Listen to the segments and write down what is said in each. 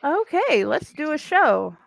Okay, let's do a show.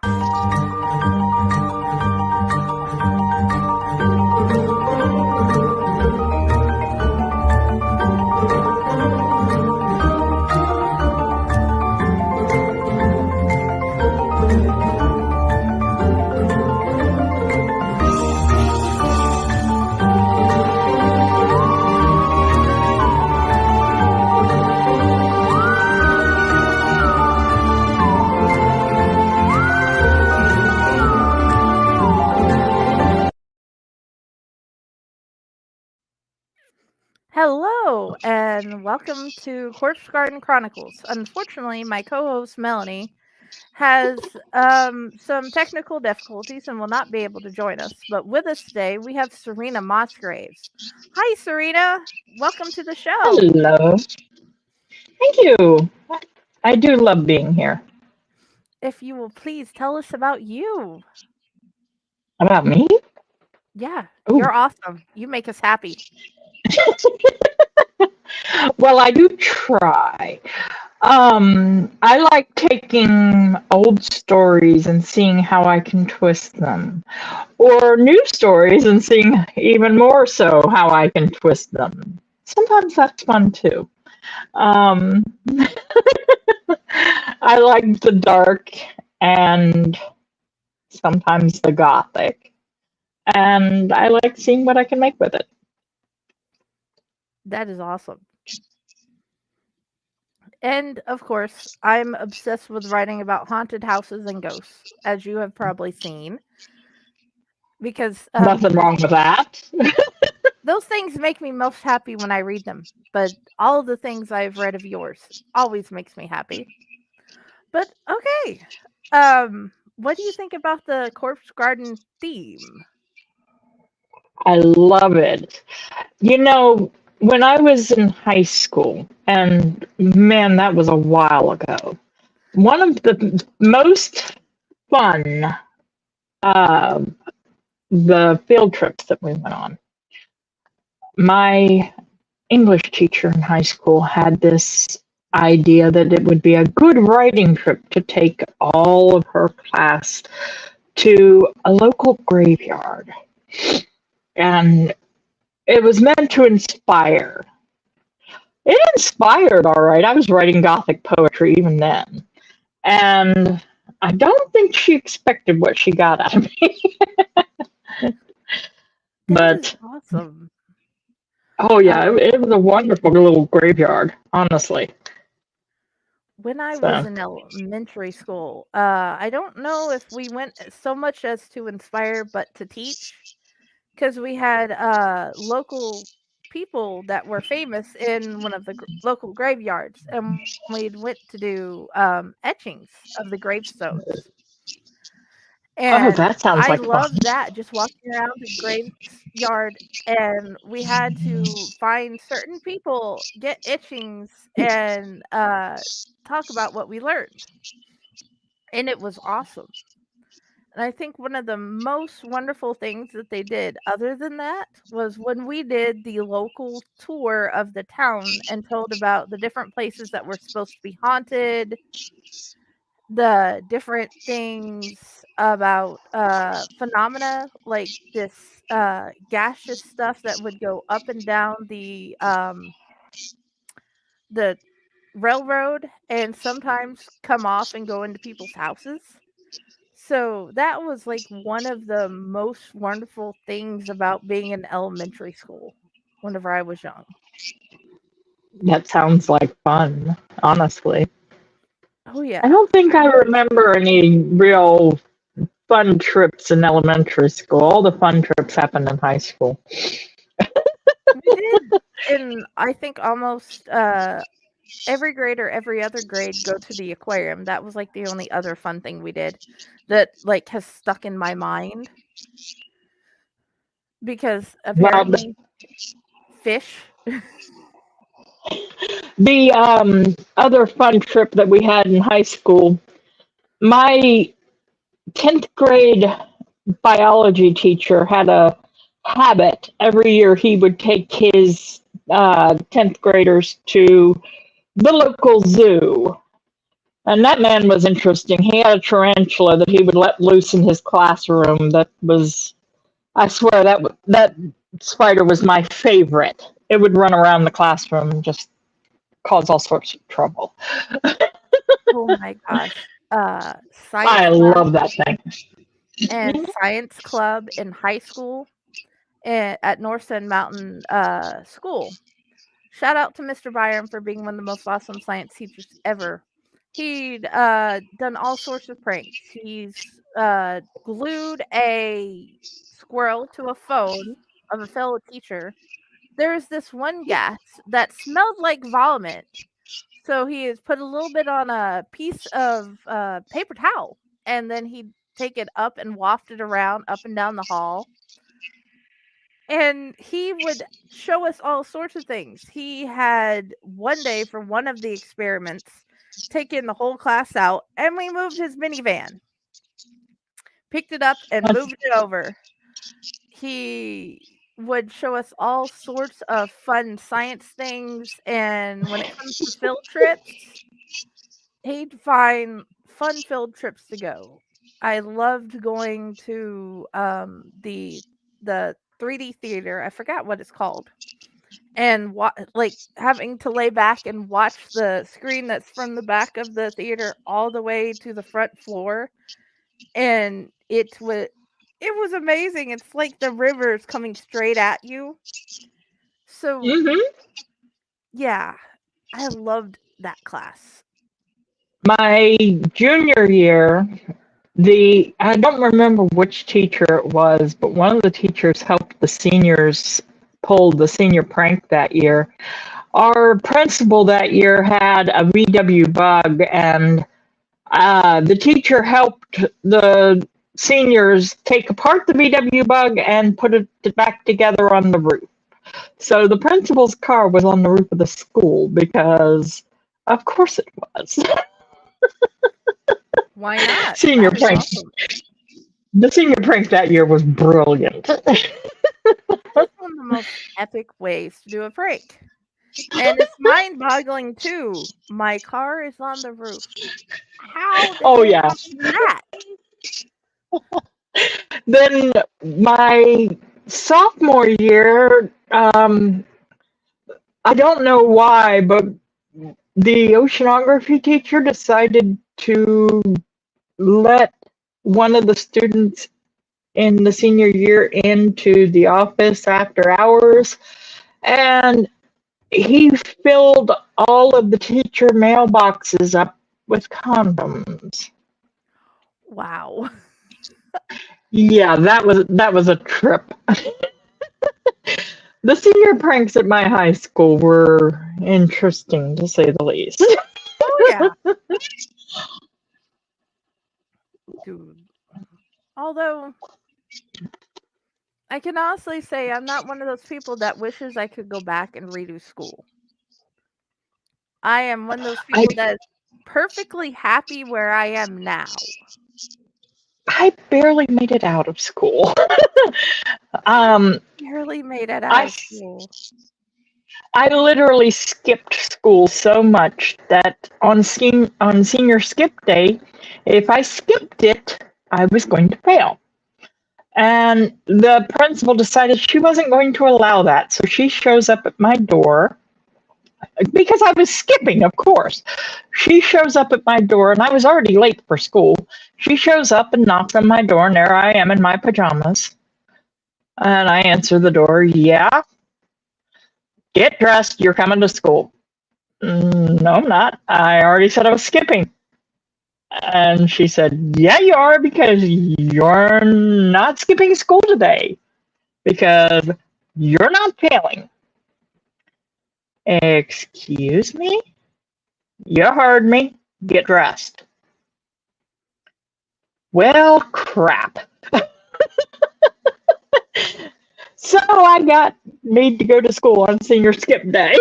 Hello, and welcome to Corpse Garden Chronicles. Unfortunately, my co-host Melanie has some technical difficulties and will not be able to join us. But with us today, we have Serena Mossgraves. Hi, Serena. Welcome to the show. Hello. Thank you. I do love being here. If you will please tell us about you. About me? Yeah, Ooh. you're awesome. You make us happy. Well, I do try. I like taking old stories and seeing how I can twist them, or new stories and seeing even more so how I can twist them. Sometimes that's fun too. I like the dark and sometimes the gothic, and I like seeing what I can make with it. That is awesome. And of course, I'm obsessed with writing about haunted houses and ghosts, as you have probably seen. Because Nothing wrong with that. those things make me most happy when I read them. But all of the things I've read of yours always makes me happy. But okay. What do you think about the Corpse Garden theme? I love it. You know, when I was in high school, and man, that was a while ago, one of the most fun the field trips that we went on. My English teacher in high school had this idea that it would be a good writing trip to take all of her class to a local graveyard. And it was meant to inspire. It inspired, all right. I was writing Gothic poetry even then. And I don't think she expected what she got out of me. That is awesome. Oh, yeah, it was a wonderful little graveyard, honestly. When I was in elementary school, I don't know if we went so much as to inspire, but to teach. Because we had local people that were famous in one of the local graveyards, and we went to do etchings of the gravestones. And that sounds I like loved fun. that, just walking around the graveyard, and we had to find certain people, get etchings, and talk about what we learned. And it was awesome. And I think one of the most wonderful things that they did, other than that, was when we did the local tour of the town and told about the different places that were supposed to be haunted, the different things about phenomena like this gaseous stuff that would go up and down the railroad and sometimes come off and go into people's houses. So that was like one of the most wonderful things about being in elementary school whenever I was young. That sounds like fun, honestly. Oh, yeah. I don't think I remember any real fun trips in elementary school. All the fun trips happened in high school. We did, in I think almost every grade or every other grade, go to the aquarium. That was like the only other fun thing we did that like has stuck in my mind. Because apparently fish. The other fun trip that we had in high school, my 10th grade biology teacher had a habit. Every year he would take his 10th graders to the local zoo. And that man was interesting. He had a tarantula that he would let loose in his classroom. That was, I swear, that spider was my favorite. It would run around the classroom and just cause all sorts of trouble. Oh my gosh. I Science lab love that thing. and science club in high school at Northside Mountain School. Shout out to Mr. Byron for being one of the most awesome science teachers ever. He'd done all sorts of pranks. He's glued a squirrel to a phone of a fellow teacher. There's this one gas that smelled like vomit. So he has put a little bit on a piece of paper towel, and then he'd take it up and waft it around up and down the hall. And he would show us all sorts of things. He had one day for one of the experiments taken the whole class out, and we moved his minivan, picked it up, and moved it over. He would show us all sorts of fun science things, and when it comes to field trips, he'd find fun field trips to go. I loved going to the 3D theater. I forgot what it's called. And like having to lay back and watch the screen that's from the back of the theater all the way to the front floor, and it was amazing. It's like the river's coming straight at you. So hmm yeah, I loved that class. My junior year, I don't remember which teacher it was, but one of the teachers helped the seniors pull the senior prank that year. Our principal that year had a VW bug, and the teacher helped the seniors take apart the VW bug and put it back together on the roof. So the principal's car was on the roof of the school because, of course, it was. Why not? Senior That is prank. awesome. The senior prank that year was brilliant. That's one of the most epic ways to do a prank. And it's mind-boggling too. My car is on the roof. How did Oh they yeah. not do that? Then my sophomore year, I don't know why, but the oceanography teacher decided to let one of the students in the senior year into the office after hours, and he filled all of the teacher mailboxes up with condoms. Wow. Yeah, that was a trip. The senior pranks at my high school were interesting to say the least. Oh yeah. Dude. Although I can honestly say I'm not one of those people that wishes I could go back and redo school. I am one of those I people that's perfectly happy where I am now. I barely made it out of school. I um, barely made it out I of school. I literally skipped school so much that on senior skip day, if I skipped it, I was going to fail. And the principal decided she wasn't going to allow that. So she shows up at my door because I was skipping, of course. She shows up at my door, and I was already late for school. She shows up and knocks on my door, and there I am in my pajamas. And I answer the door, yeah, get dressed, you're coming to school. No, I'm not. I already said I was skipping. And she said, yeah, you are, because you're not skipping school today, because you're not failing. Excuse me? You heard me. Get dressed. Well, crap. So I got made to go to school on senior skip day.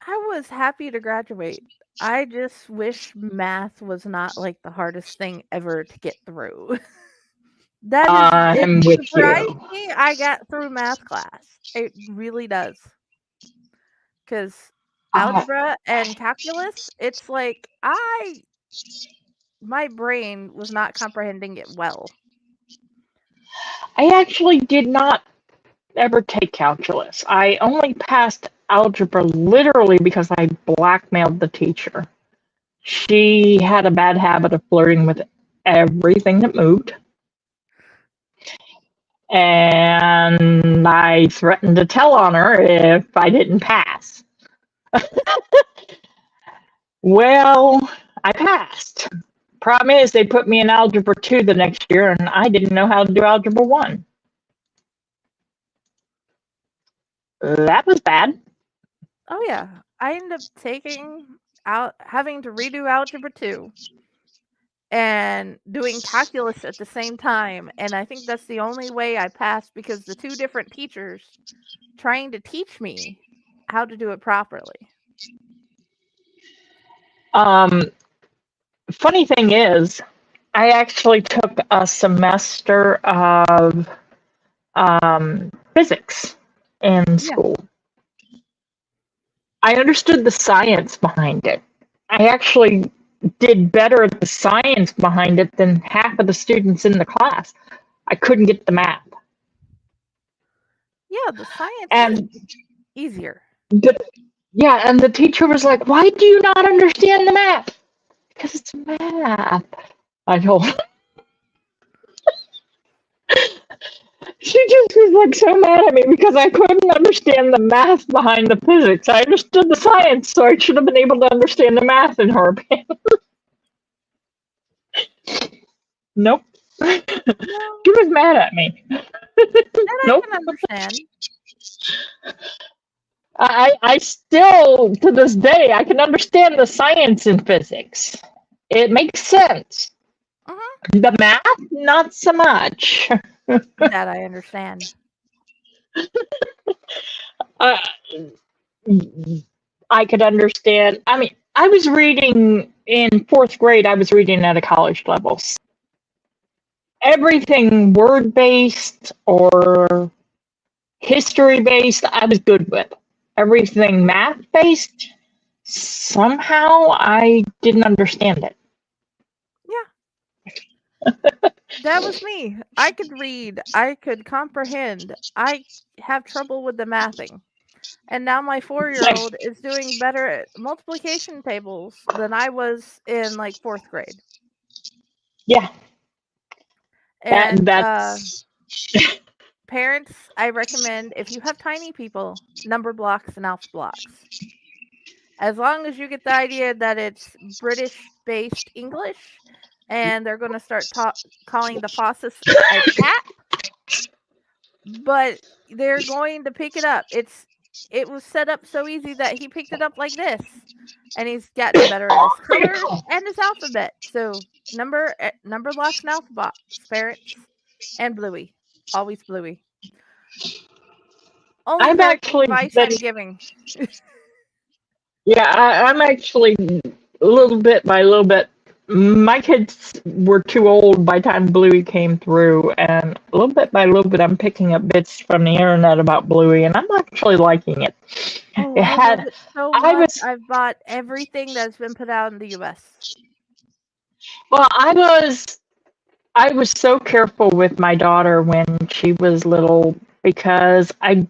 I was happy to graduate. I just wish math was not like the hardest thing ever to get through. It I'm with surprised you. me I got through math class. It really does. Because algebra and calculus, it's like my brain was not comprehending it well. I actually did not ever take calculus. I only passed algebra literally because I blackmailed the teacher. She had a bad habit of flirting with everything that moved. And I threatened to tell on her if I didn't pass. Well, I passed. Problem is, they put me in Algebra 2 the next year, and I didn't know how to do Algebra 1. That was bad. Oh yeah, I ended up having to redo algebra 2 and doing calculus at the same time, and I think that's the only way I passed because the two different teachers trying to teach me how to do it properly. Funny thing is, I actually took a semester of physics in school. I understood the science behind it. I actually did better at the science behind it than half of the students in the class. I couldn't get the math. Yeah, the science is easier. And the teacher was like, "Why do you not understand the math?" Because it's math. I told her. She just was like so mad at me because I couldn't understand the math behind the physics. I understood the science, so I should have been able to understand the math in her opinion. Nope. No, She was mad at me. that I Nope. can understand. I still, to this day, I can understand the science in physics. It makes sense. The math, not so much. That I understand. I could understand. I mean, I was reading in fourth grade, I was reading at a college level. Everything word-based or history-based, I was good with. Everything math-based, somehow I didn't understand it. Yeah. That was me. I could read. I could comprehend. I have trouble with the mathing. And now my 4-year-old is doing better at multiplication tables than I was in like 4th grade. Yeah. And that's parents, I recommend if you have tiny people, number blocks and alpha blocks. As long as you get the idea that it's British-based English, and they're going to start calling the faucets a tap, but they're going to pick it up. It was set up so easy that he picked it up like this, and he's gotten better at his colors and his alphabet. So number blocks and alpha blocks, parents, and Bluey, always Bluey. Only advice I'm giving. Yeah, I'm actually little bit by little bit. My kids were too old by the time Bluey came through, and little bit by little bit, I'm picking up bits from the internet about Bluey, and I'm actually liking it. Oh, I love it so much. I've bought everything that's been put out in the U.S. Well, I was so careful with my daughter when she was little because I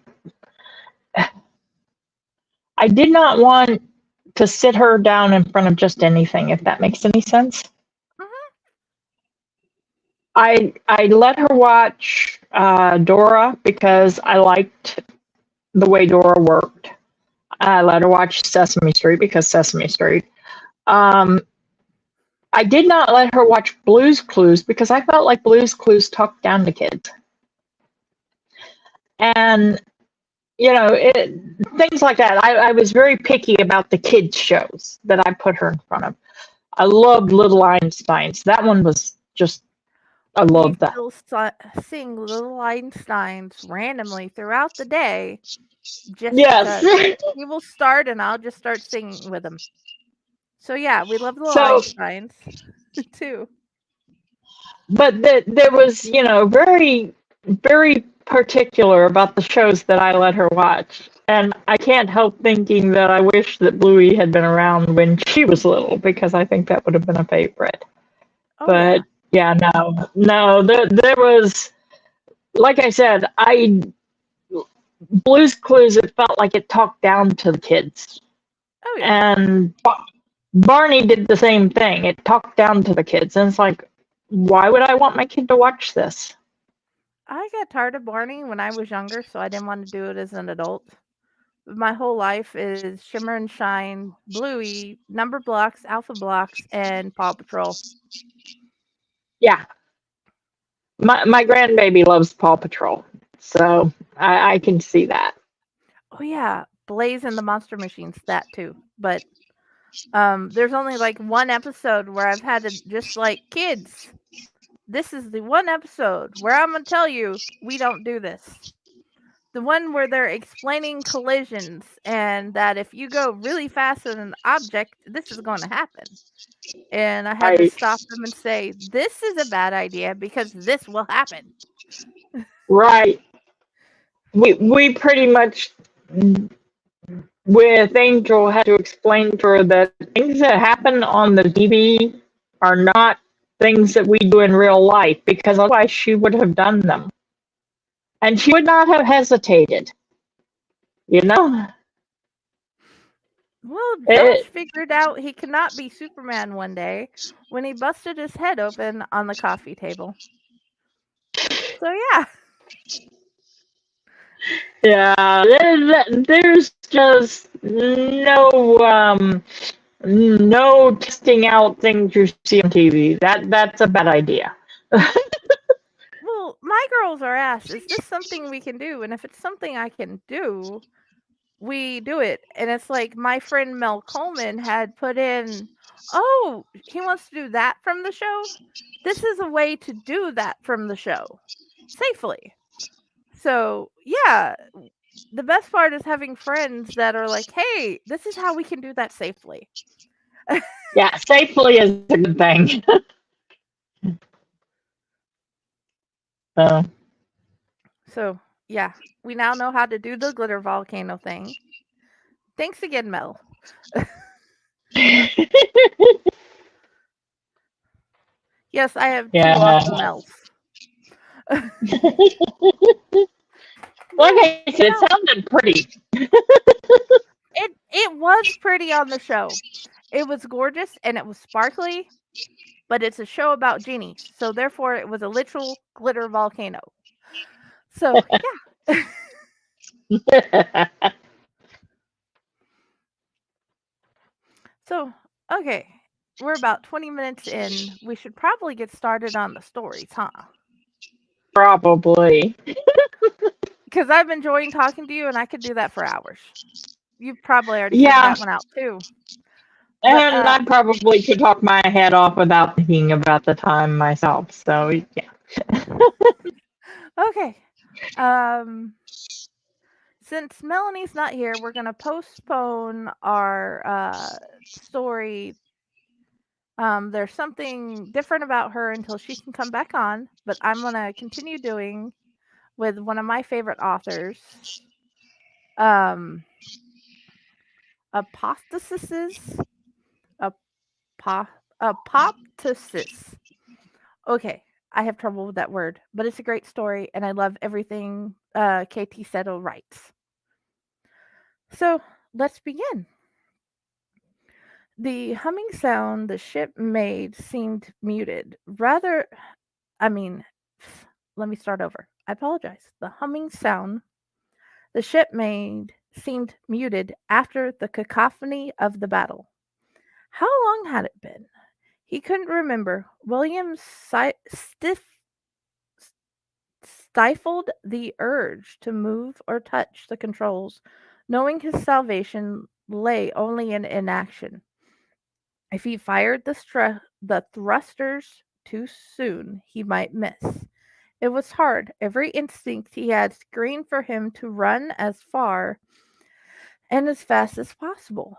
did not want to sit her down in front of just anything, if that makes any sense. I let her watch Dora because I liked the way Dora worked. I let her watch Sesame Street because Sesame Street. I did not let her watch Blue's Clues because I felt like Blue's Clues talked down to kids. And things like that. I was very picky about the kids' shows that I put her in front of. I loved Little Einsteins. That one was just, I loved that. We still sing Little Einsteins randomly throughout the day. Just because he will start and I'll just start singing with him. So yeah, we love Little Einsteins too. But there was, very, very particular about the shows that I let her watch. And I can't help thinking that I wish that Bluey had been around when she was little because I think that would have been a favorite. Oh But yeah. yeah, no, there was, like I said, I Blue's Clues. It felt like it talked down to the kids, Oh yeah. and Barney did the same thing. It talked down to the kids, and it's like, why would I want my kid to watch this? I got tired of Barney when I was younger, so I didn't want to do it as an adult. My whole life is Shimmer and Shine, Bluey, Number Blocks, Alpha Blocks, and Paw Patrol. Yeah, my grandbaby loves Paw Patrol, so I can see that. Oh yeah, Blaze and the Monster Machines, that too. But there's only like one episode where I've had to just like kids. This is the one episode where I'm gonna tell you we don't do this. The one where they're explaining collisions and that if you go really fast in an object, this is going to happen. And I had to Right, stop them and say, this is a bad idea because this will happen. right. We pretty much with Angel had to explain to her that things that happen on the TV are not things that we do in real life because otherwise she would have done them. And she would not have hesitated, you know? Well, Josh It, figured out he could not be Superman one day when he busted his head open on the coffee table. So, yeah. yeah, there's just no testing out things you see on TV. That's a bad idea. Well, my girls are asked, is this something we can do? And if it's something I can do, we do it. And it's like my friend Mel Coleman had put in, oh, he wants to do that from the show. This is a way to do that from the show safely. So, yeah, the best part is having friends that are like, hey, this is how we can do that safely. Yeah, safely is a good thing. So, So, yeah, we now know how to do the glitter volcano thing. Thanks again, Mel. Yes, I have two yeah. awesome Mels. Like Well, I said, it sounded pretty. it was pretty on the show. It was gorgeous and it was sparkly, but it's a show about genies, so therefore it was a literal glitter volcano. So, yeah. So, okay, we're about 20 minutes in. We should probably get started on the stories, huh? Probably. Because I'm enjoying talking to you and I could do that for hours. You've probably already figured Yeah, that one out too. But, and I probably could talk my head off without thinking about the time myself. So, yeah. okay. Um, since Melanie's not here, we're going to postpone our story. There's something different about her until she can come back on, but I'm going to continue doing with one of my favorite authors, um, Apoptisis. Apoptisis. Okay, I have trouble with that word, but it's a great story, and I love everything KT Seto writes. So let's begin. The humming sound the ship made seemed muted. I mean, let me start over. I apologize. The humming sound the ship made seemed muted after the cacophony of the battle. How long had it been? He couldn't remember. William stifled the urge to move or touch the controls, knowing his salvation lay only in inaction. If he fired the thrusters too soon, he might miss. It was hard. Every instinct he had screamed for him to run as far and as fast as possible.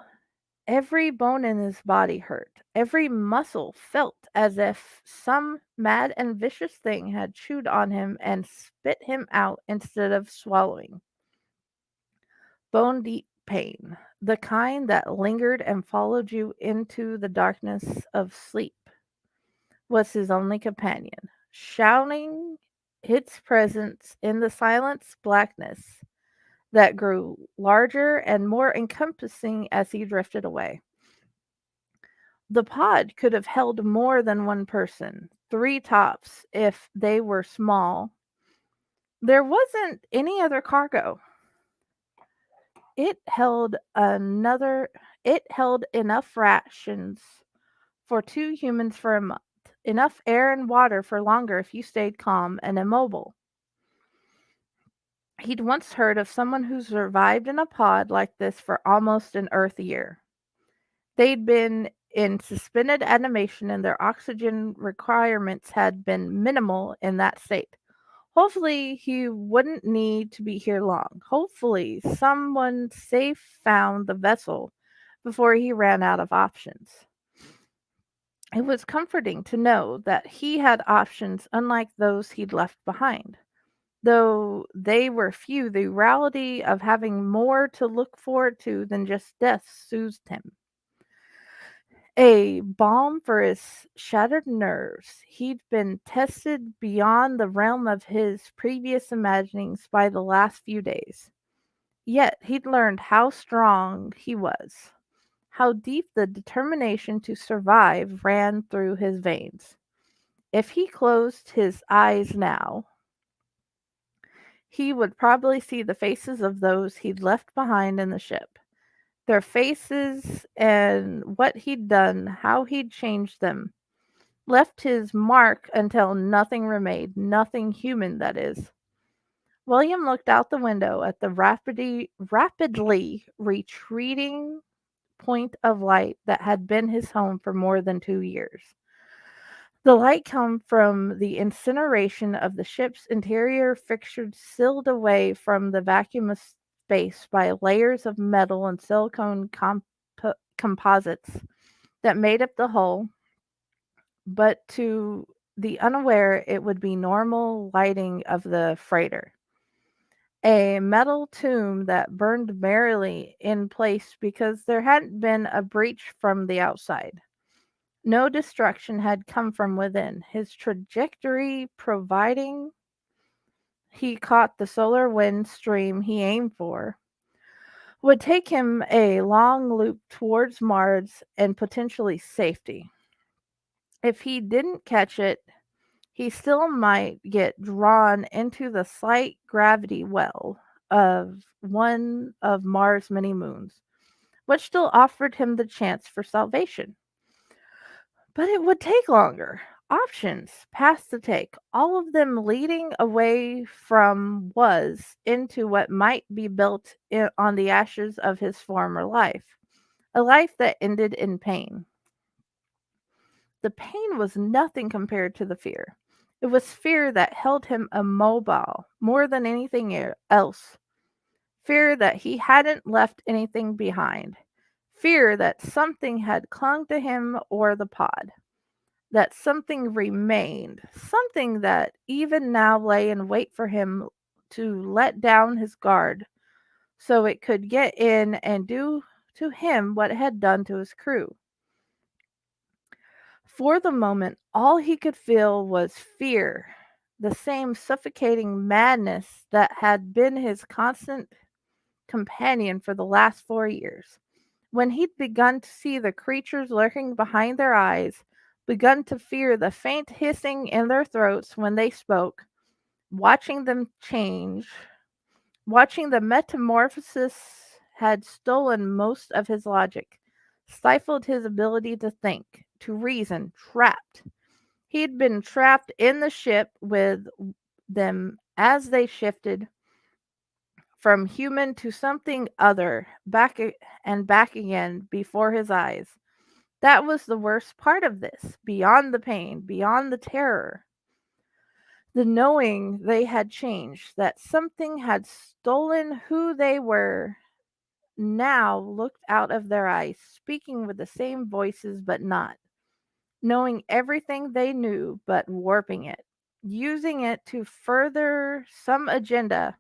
Every bone in his body hurt. Every muscle felt as if some mad and vicious thing had chewed on him and spit him out instead of swallowing. Bone deep pain, the kind that lingered and followed you into the darkness of sleep, was his only companion, shouting its presence in the silence blackness that grew larger and more encompassing as he drifted away. The pod could have held more than one person, three tops if they were small. There wasn't any other cargo. It held another it held enough rations for two humans for a month, enough air and water for longer if you stayed calm and immobile. He'd once heard of someone who survived in a pod like this for almost an Earth year. They'd been in suspended animation and their oxygen requirements had been minimal in that state. Hopefully, he wouldn't need to be here long. Hopefully, someone safe found the vessel before he ran out of options. It was comforting to know that he had options unlike those he'd left behind. Though they were few, the reality of having more to look forward to than just death soothed him. A balm for his shattered nerves. He'd been tested beyond the realm of his previous imaginings by the last few days. Yet he'd learned how strong he was, how deep the determination to survive ran through his veins. If he closed his eyes now, he would probably see the faces of those he'd left behind in the ship. Their faces and what he'd done, how he'd changed them, left his mark until nothing remained, nothing human, that is. William looked out the window at the rapidly retreating point of light that had been his home for more than 2 years. The light came from the incineration of the ship's interior fixtures sealed away from the vacuum of space by layers of metal and silicone composites that made up the hull, but to the unaware it would be normal lighting of the freighter. A metal tomb that burned merrily in place because there hadn't been a breach from the outside. No destruction had come from within. His trajectory, providing he caught the solar wind stream he aimed for, would take him a long loop towards Mars and potentially safety. If he didn't catch it, he still might get drawn into the slight gravity well of one of Mars' many moons, which still offered him the chance for salvation. But it would take longer. Options, paths to take, all of them leading away from was into what might be built on the ashes of his former life, a life that ended in pain. The pain was nothing compared to the fear. It was fear that held him immobile more than anything else. Fear that he hadn't left anything behind. Fear that something had clung to him or the pod. That something remained. Something that even now lay in wait for him to let down his guard so it could get in and do to him what it had done to his crew. For the moment, all he could feel was fear, the same suffocating madness that had been his constant companion for the last 4 years. When he'd begun to see the creatures lurking behind their eyes, begun to fear the faint hissing in their throats when they spoke, watching them change, watching the metamorphosis had stolen most of his logic, stifled his ability to think, to reason, trapped. He'd been trapped in the ship with them as they shifted from human to something other, and back again before his eyes. That was the worst part of this, beyond the pain, beyond the terror. The knowing they had changed, that something had stolen who they were, now looked out of their eyes, speaking with the same voices but not, knowing everything they knew but warping it, using it to further some agenda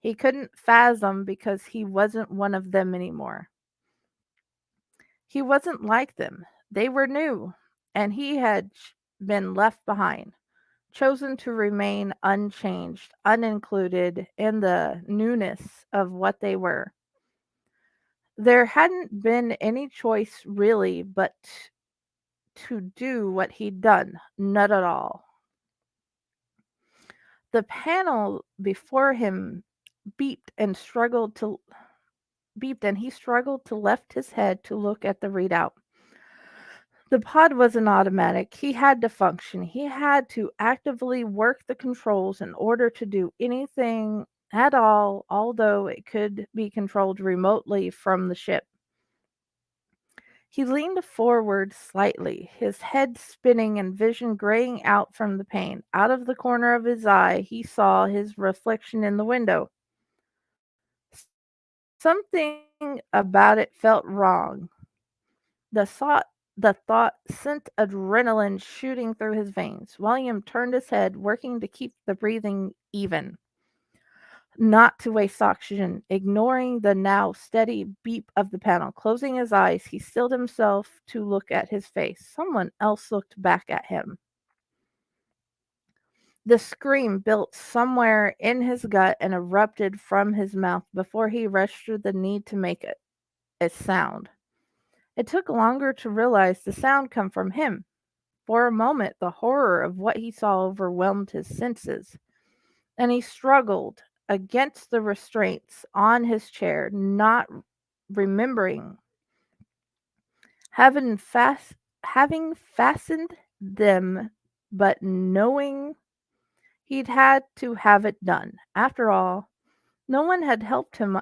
He couldn't fathom because he wasn't one of them anymore. He wasn't like them. They were new, and he had been left behind, chosen to remain unchanged, unincluded in the newness of what they were. There hadn't been any choice really but to do what he'd done, not at all. The panel before him beeped and struggled to beeped and he struggled to lift his head to look at the readout. The pod wasn't automatic. He had to function. He had to actively work the controls in order to do anything at all, although it could be controlled remotely from the ship. He leaned forward slightly, his head spinning and vision graying out from the pain. Out of the corner of his eye, he saw his reflection in the window. Something about it felt wrong. The thought the thought sent adrenaline shooting through his veins. William turned his head, working to keep the breathing even, not to waste oxygen, ignoring the now steady beep of the panel. Closing his eyes, he stilled himself to look at his face. Someone else looked back at him. The scream built somewhere in his gut and erupted from his mouth before he registered the need to make it a sound. It took longer to realize the sound come from him. For a moment, the horror of what he saw overwhelmed his senses, and he struggled against the restraints on his chair, not remembering having, having fastened them, but knowing he'd had to have it done. After all, no one had helped him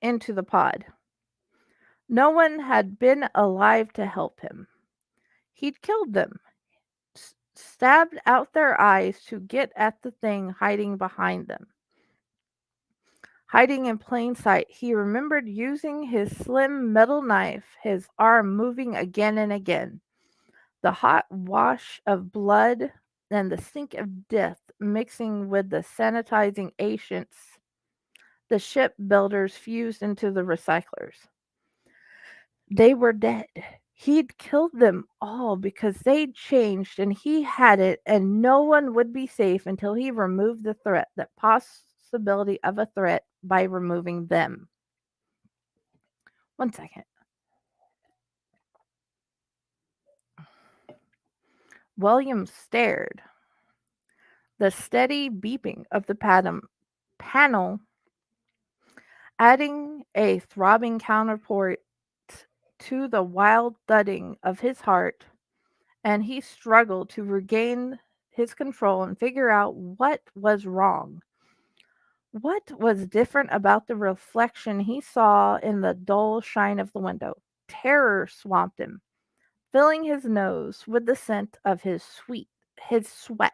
into the pod. No one had been alive to help him. He'd killed them, stabbed out their eyes to get at the thing hiding behind them. Hiding in plain sight, he remembered using his slim metal knife, his arm moving again and again. The hot wash of blood and the stink of death mixing with the sanitizing agents the shipbuilders fused into the recyclers. They were dead. He'd killed them all because they'd changed and he had it, and no one would be safe until he removed the threat, that possibility of a threat, by removing them. 1 second. William stared. The steady beeping of the panel adding a throbbing counterpoint to the wild thudding of his heart, and he struggled to regain his control and figure out what was wrong. What was different about the reflection he saw in the dull shine of the window? Terror swamped him, filling his nose with the scent of his sweat,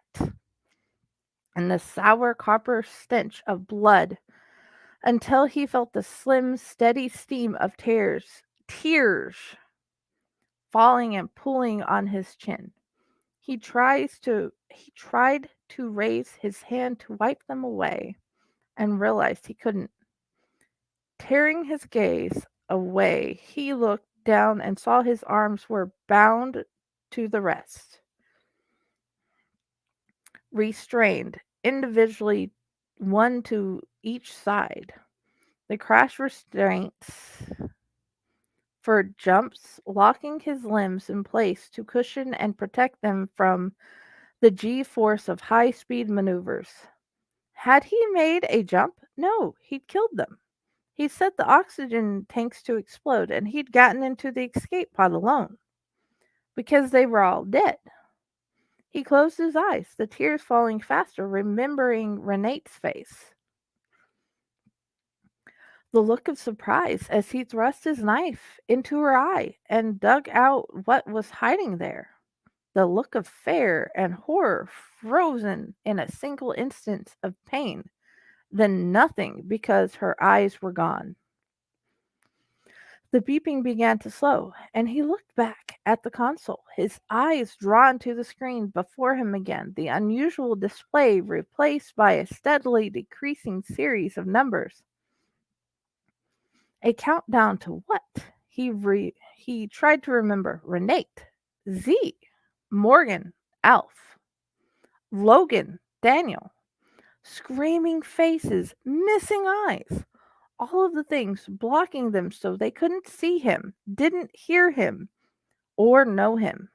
and the sour copper stench of blood, until he felt the slim, steady steam of tears falling and pooling on his chin. He tried to raise his hand to wipe them away and realized he couldn't. Tearing his gaze away, he looked down and saw his arms were bound to the rest, restrained individually, one to each side. The crash restraints for jumps, locking his limbs in place to cushion and protect them from the G-force of high-speed maneuvers. Had he made a jump? No, he'd killed them. He set the oxygen tanks to explode, and he'd gotten into the escape pod alone, because they were all dead. He closed his eyes, the tears falling faster, remembering Renate's face. The look of surprise as he thrust his knife into her eye and dug out what was hiding there. The look of fear and horror frozen in a single instant of pain, then nothing because her eyes were gone. The beeping began to slow, and he looked back at the console, his eyes drawn to the screen before him again, the unusual display replaced by a steadily decreasing series of numbers. A countdown to what? He tried to remember. Renate, Z, Morgan, Alf, Logan, Daniel. Screaming faces, missing eyes. All of the things blocking them so they couldn't see him, didn't hear him, or know him.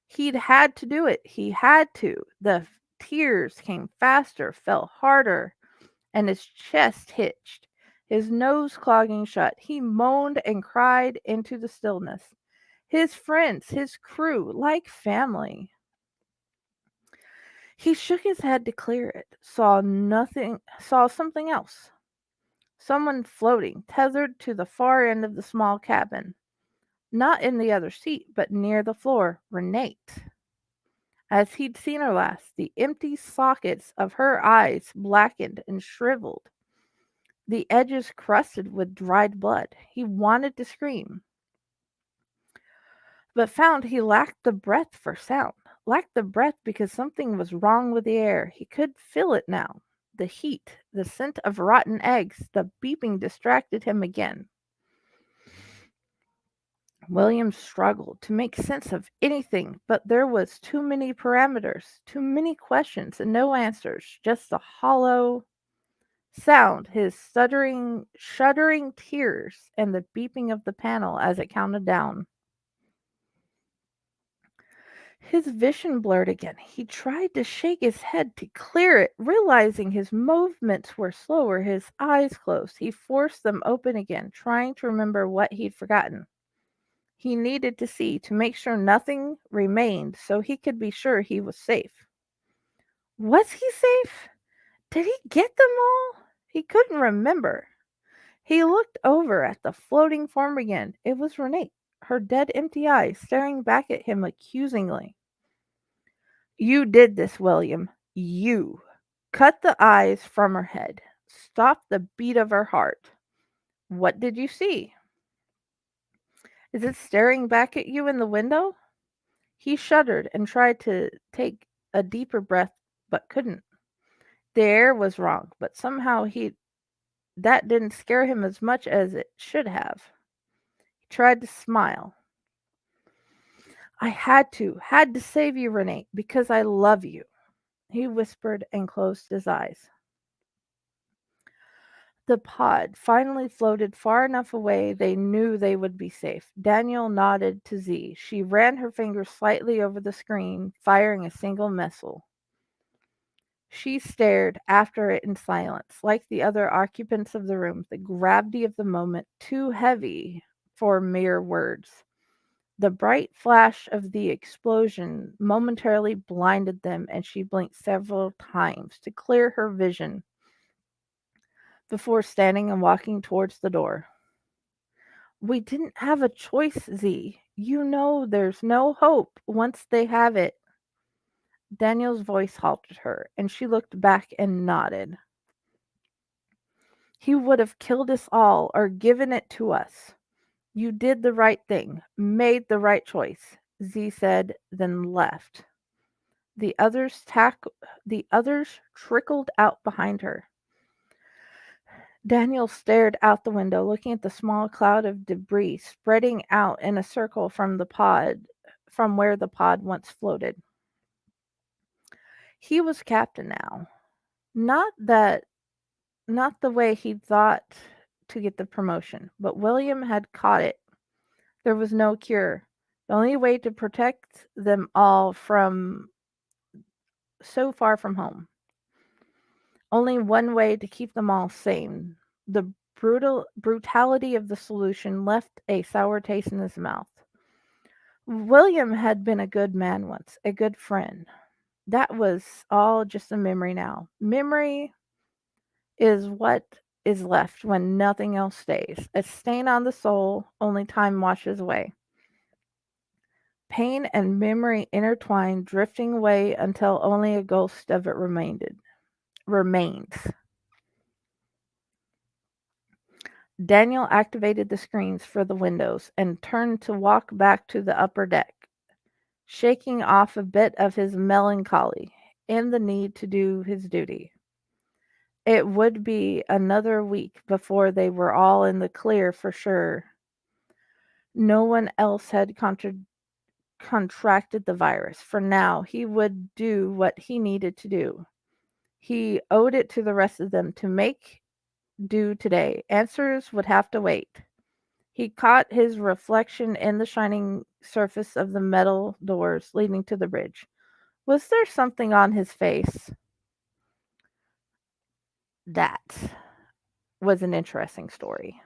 He'd had to do it. He had to. The tears came faster, fell harder, and his chest hitched, his nose clogging shut. He moaned and cried into the stillness. His friends, his crew, like family. He shook his head to clear it, saw something else. Someone floating, tethered to the far end of the small cabin. Not in the other seat, but near the floor, Renate. As he'd seen her last, the empty sockets of her eyes blackened and shriveled, the edges crusted with dried blood. He wanted to scream, but found he lacked the breath for sound. Lacked the breath because something was wrong with the air. He could feel it now. The heat, the scent of rotten eggs, the beeping distracted him again. William struggled to make sense of anything, but there was too many parameters, too many questions, and no answers, just a hollow sound, his shuddering tears, and the beeping of the panel as it counted down. His vision blurred again. He tried to shake his head to clear it, realizing his movements were slower, his eyes closed. He forced them open again, trying to remember what he'd forgotten. He needed to see to make sure nothing remained so he could be sure he was safe. Was he safe? Did he get them all? He couldn't remember. He looked over at the floating form again. It was Renee, her dead empty eyes staring back at him accusingly. You did this, William. You. Cut the eyes from her head. Stop the beat of her heart. What did you see? Is it staring back at you in the window? He shuddered and tried to take a deeper breath, but couldn't. The air was wrong, but somehow that didn't scare him as much as it should have. He tried to smile. I had to save you, Renee, because I love you, he whispered and closed his eyes. The pod finally floated far enough away they knew they would be safe. Daniel nodded to Z. She ran her fingers slightly over the screen, firing a single missile. She stared after it in silence, like the other occupants of the room, the gravity of the moment too heavy for mere words. The bright flash of the explosion momentarily blinded them, and she blinked several times to clear her vision before standing and walking towards the door. We didn't have a choice, Z. You know there's no hope once they have it. Daniel's voice halted her, and she looked back and nodded. He would have killed us all or given it to us. You did the right thing, made the right choice, Z said, then left. The others trickled out behind her. Daniel stared out the window, looking at the small cloud of debris spreading out in a circle from where the pod once floated. He was captain now. Not the way he'd thought to get the promotion, but William had caught it. There was no cure. The only way to protect them all from so far from home. Only one way to keep them all sane. The brutality of the solution left a sour taste in his mouth. William had been a good man once, a good friend. That was all just a memory now. Memory is what is left when nothing else stays. A stain on the soul, only time washes away. Pain and memory intertwined, drifting away until only a ghost of it remains. Daniel activated the screens for the windows and turned to walk back to the upper deck, shaking off a bit of his melancholy and the need to do his duty. It would be another week before they were all in the clear for sure. No one else had contracted the virus. For now, he would do what he needed to do. He owed it to the rest of them to make do today. Answers would have to wait. He caught his reflection in the shining surface of the metal doors leading to the bridge. Was there something on his face? That was an interesting story.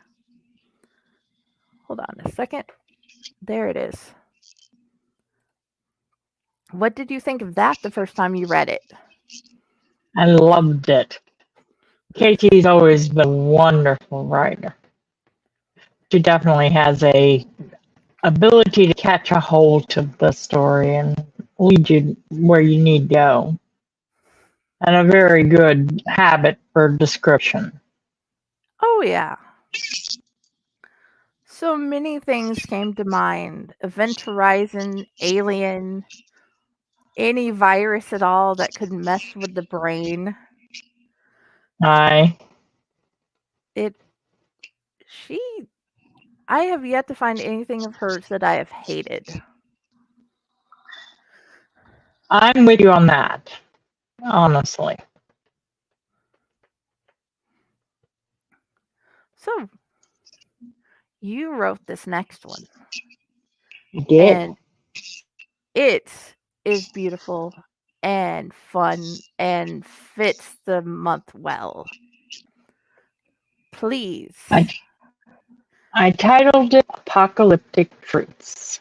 Hold on a second. There it is. What did you think of that the first time you read it? I loved it. Katie's always been a wonderful writer. She definitely has a ability to catch a hold of the story and lead you where you need to go. And a very good habit for description. Oh, yeah. So many things came to mind. Event Horizon, Alien, any virus at all that could mess with the brain. I I have yet to find anything of hers that I have hated. I'm with you on that, honestly. So, you wrote this next one. You did. And it is beautiful and fun and fits the month well. Please. I titled it Apocalyptic Fruits.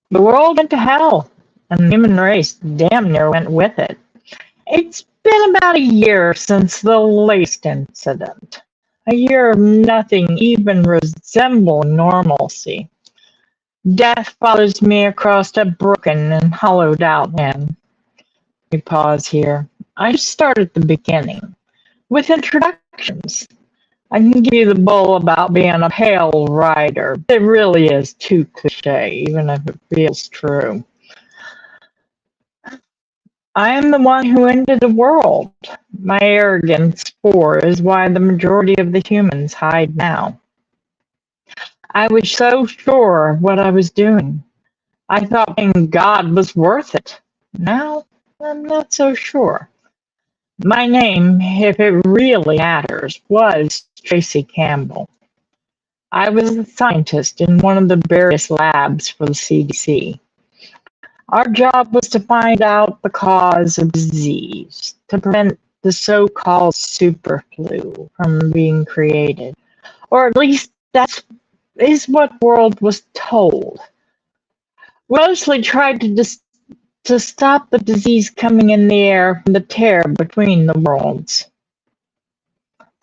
The world went to hell, and the human race damn near went with it. It's been about a year since the latest incident. A year of nothing even resembling normalcy. Death follows me across a broken and hollowed out land. We pause here. I start at the beginning, with introductions. I can give you the bull about being a pale rider. It really is too cliche, even if it feels true. I am the one who ended the world. My arrogance for is why the majority of the humans hide now. I was so sure of what I was doing. I thought being God was worth it. Now, I'm not so sure. My name, if it really matters, was Tracy Campbell. I was a scientist in one of the various labs for the CDC. Our job was to find out the cause of disease, to prevent the so-called super flu from being created. Or at least that is what the world was told. We mostly tried to stop the disease coming in the air from the tear between the worlds.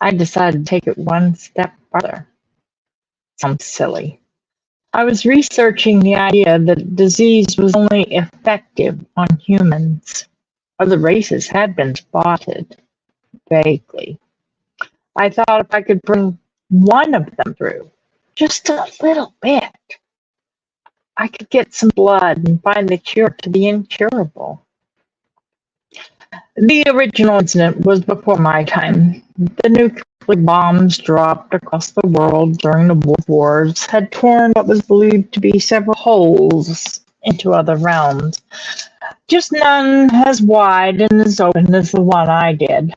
I decided to take it one step further. Sounds silly. I was researching the idea that disease was only effective on humans. Other races had been spotted, vaguely. I thought if I could bring one of them through, just a little bit, I could get some blood and find the cure to the incurable. The original incident was before my time. The nuclear bombs dropped across the world during the World Wars had torn what was believed to be several holes into other realms, just none as wide and as open as the one I did.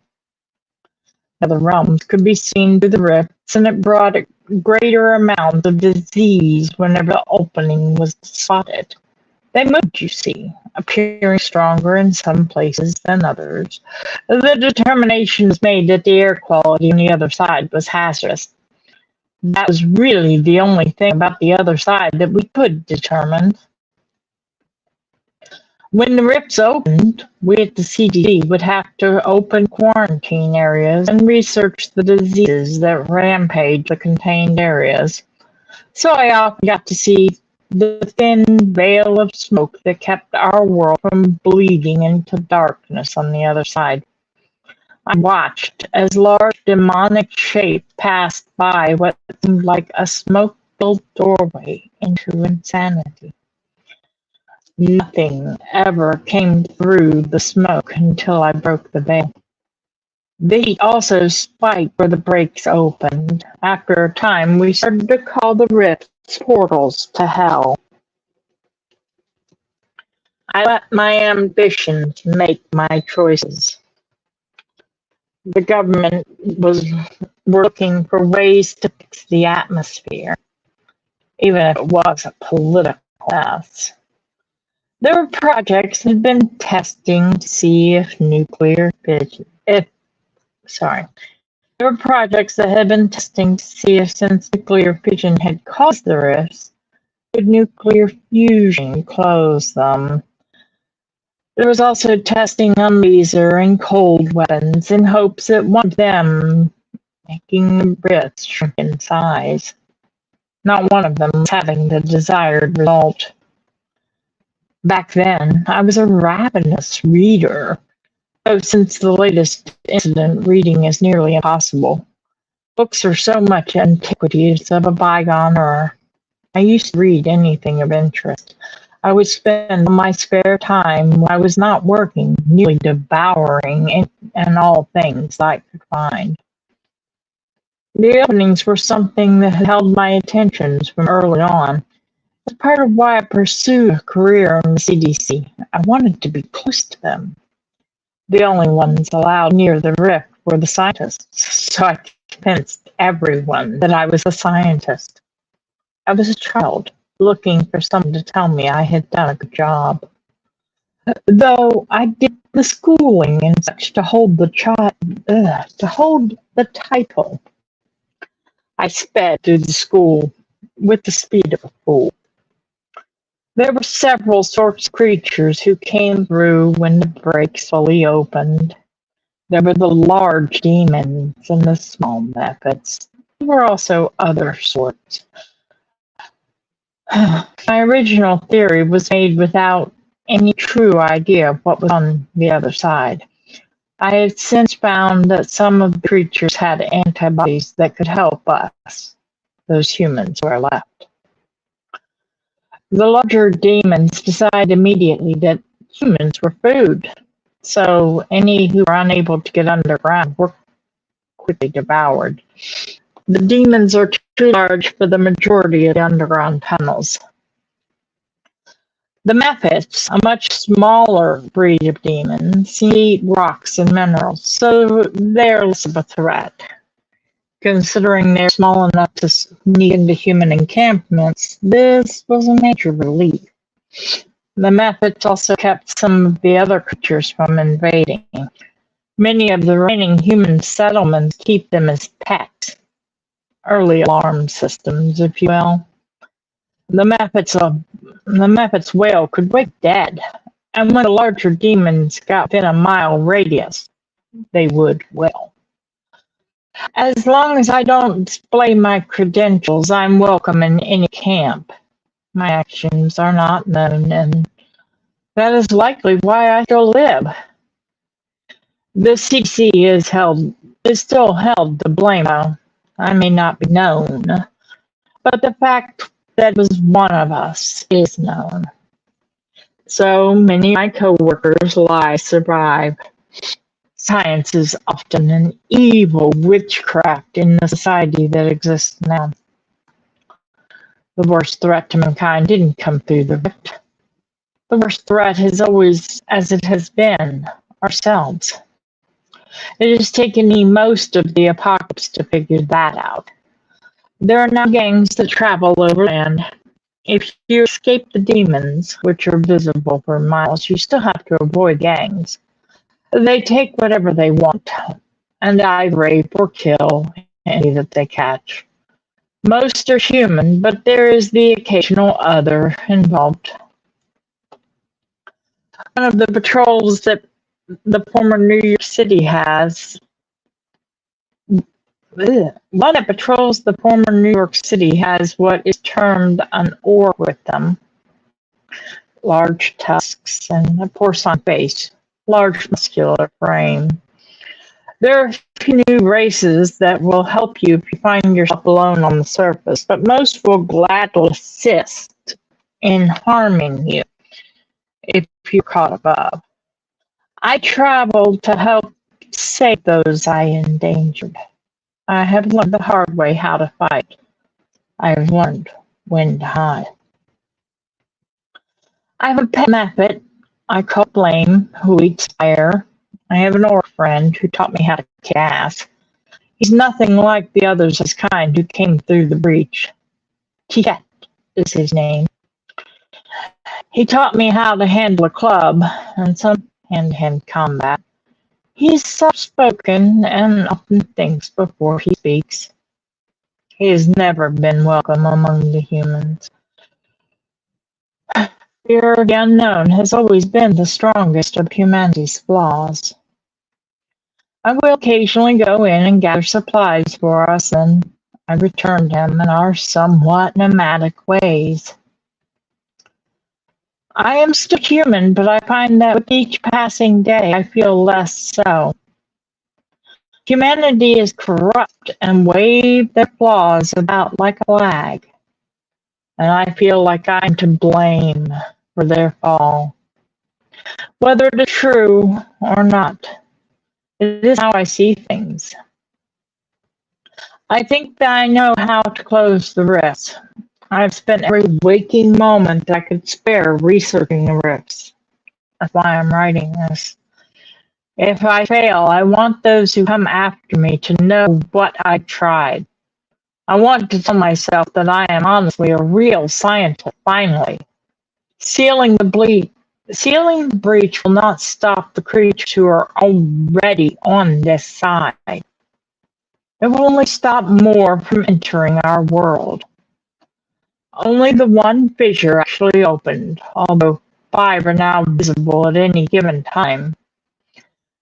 Other realms could be seen through the rifts, and it brought a greater amount of disease whenever the opening was spotted. They moved, you see, appearing stronger in some places than others. The determination was made that the air quality on the other side was hazardous. That was really the only thing about the other side that we could determine. When the rifts opened, we at the CDC would have to open quarantine areas and research the diseases that rampage the contained areas. So I often got to see the thin veil of smoke that kept our world from bleeding into darkness on the other side. I watched as large demonic shape passed by what seemed like a smoke-filled doorway into insanity. Nothing ever came through the smoke until I broke the veil. The heat also spiked where the breaks opened. After a time, we started to call the rifts portals to hell. I let my ambitions make my choices. The government was looking for ways to fix the atmosphere, even if it was a political mess. There were projects that had been testing to see if there were projects that had been testing to see if since nuclear fission had caused the rifts, could nuclear fusion close them. There was also testing on laser and cold weapons in hopes that one of them making the rifts shrink in size. Not one of them was having the desired result. Back then, I was a ravenous reader. Though since the latest incident, reading is nearly impossible. Books are so much antiquities of a bygone era. I used to read anything of interest. I would spend my spare time when I was not working, nearly devouring and all things I could find. The openings were something that had held my attentions from early on. As part of why I pursued a career in the CDC, I wanted to be close to them. The only ones allowed near the rift were the scientists, so I convinced everyone that I was a scientist. I was a child, looking for someone to tell me I had done a good job. Though I did the schooling and such to hold the title, I sped through the school with the speed of a fool. There were several sorts of creatures who came through when the breaks fully opened. There were the large demons and the small methods. There were also other sorts. My original theory was made without any true idea of what was on the other side. I had since found that some of the creatures had antibodies that could help us, those humans who are left. The larger demons decided immediately that humans were food, so any who were unable to get underground were quickly devoured. The demons are too large for the majority of the underground tunnels. The Mephits, a much smaller breed of demons, eat rocks and minerals, so they're less of a threat. Considering they're small enough to sneak into human encampments, this was a major relief. The Mephits also kept some of the other creatures from invading. Many of the remaining human settlements keep them as pets, early alarm systems, if you will. The Mephits' wail could wake dead, and when the larger demons got within a mile radius, they would wail. As long as I don't display my credentials, I'm welcome in any camp. My actions are not known, and that is likely why I still live. The CDC is still held to blame, though. I may not be known, but the fact that it was one of us is known. So many of my co-workers' lives survive. Science is often an evil witchcraft in the society that exists now. The worst threat to mankind didn't come through the rift. The worst threat is always, as it has been, ourselves. It has taken me most of the apocalypse to figure that out. There are now gangs that travel overland. If you escape the demons, which are visible for miles, you still have to avoid gangs. They take whatever they want, and either rape or kill any that they catch. Most are human, but there is the occasional other involved. One of the patrols that the former New York City has One that patrols the former New York City has what is termed an orc with them. Large tusks and a porcine face, large muscular frame. There are a few new races that will help you if you find yourself alone on the surface, but most will gladly assist in harming you if you're caught above. I traveled to help save those I endangered. I have learned the hard way how to fight. I have learned when to hide. I have a pet method I call Blame, who eats fire. I have an orc friend who taught me how to kick ass. He's nothing like the others of his kind who came through the breach. Tiket is his name. He taught me how to handle a club and some hand-to-hand combat. He's soft-spoken and often thinks before he speaks. He has never been welcome among the humans. Fear of the unknown has always been the strongest of humanity's flaws. I will occasionally go in and gather supplies for us, and I return them in our somewhat nomadic ways. I am still human, but I find that with each passing day I feel less so. Humanity is corrupt and waves their flaws about like a flag, and I feel like I'm to blame for their fall. Whether it is true or not, it is how I see things. I think that I know how to close the rifts. I've spent every waking moment I could spare researching the rifts. That's why I'm writing this. If I fail, I want those who come after me to know what I tried. I want to tell myself that I am honestly a real scientist, finally. Sealing the breach will not stop the creatures who are already on this side. It will only stop more from entering our world. Only the one fissure actually opened, although 5 are now visible at any given time.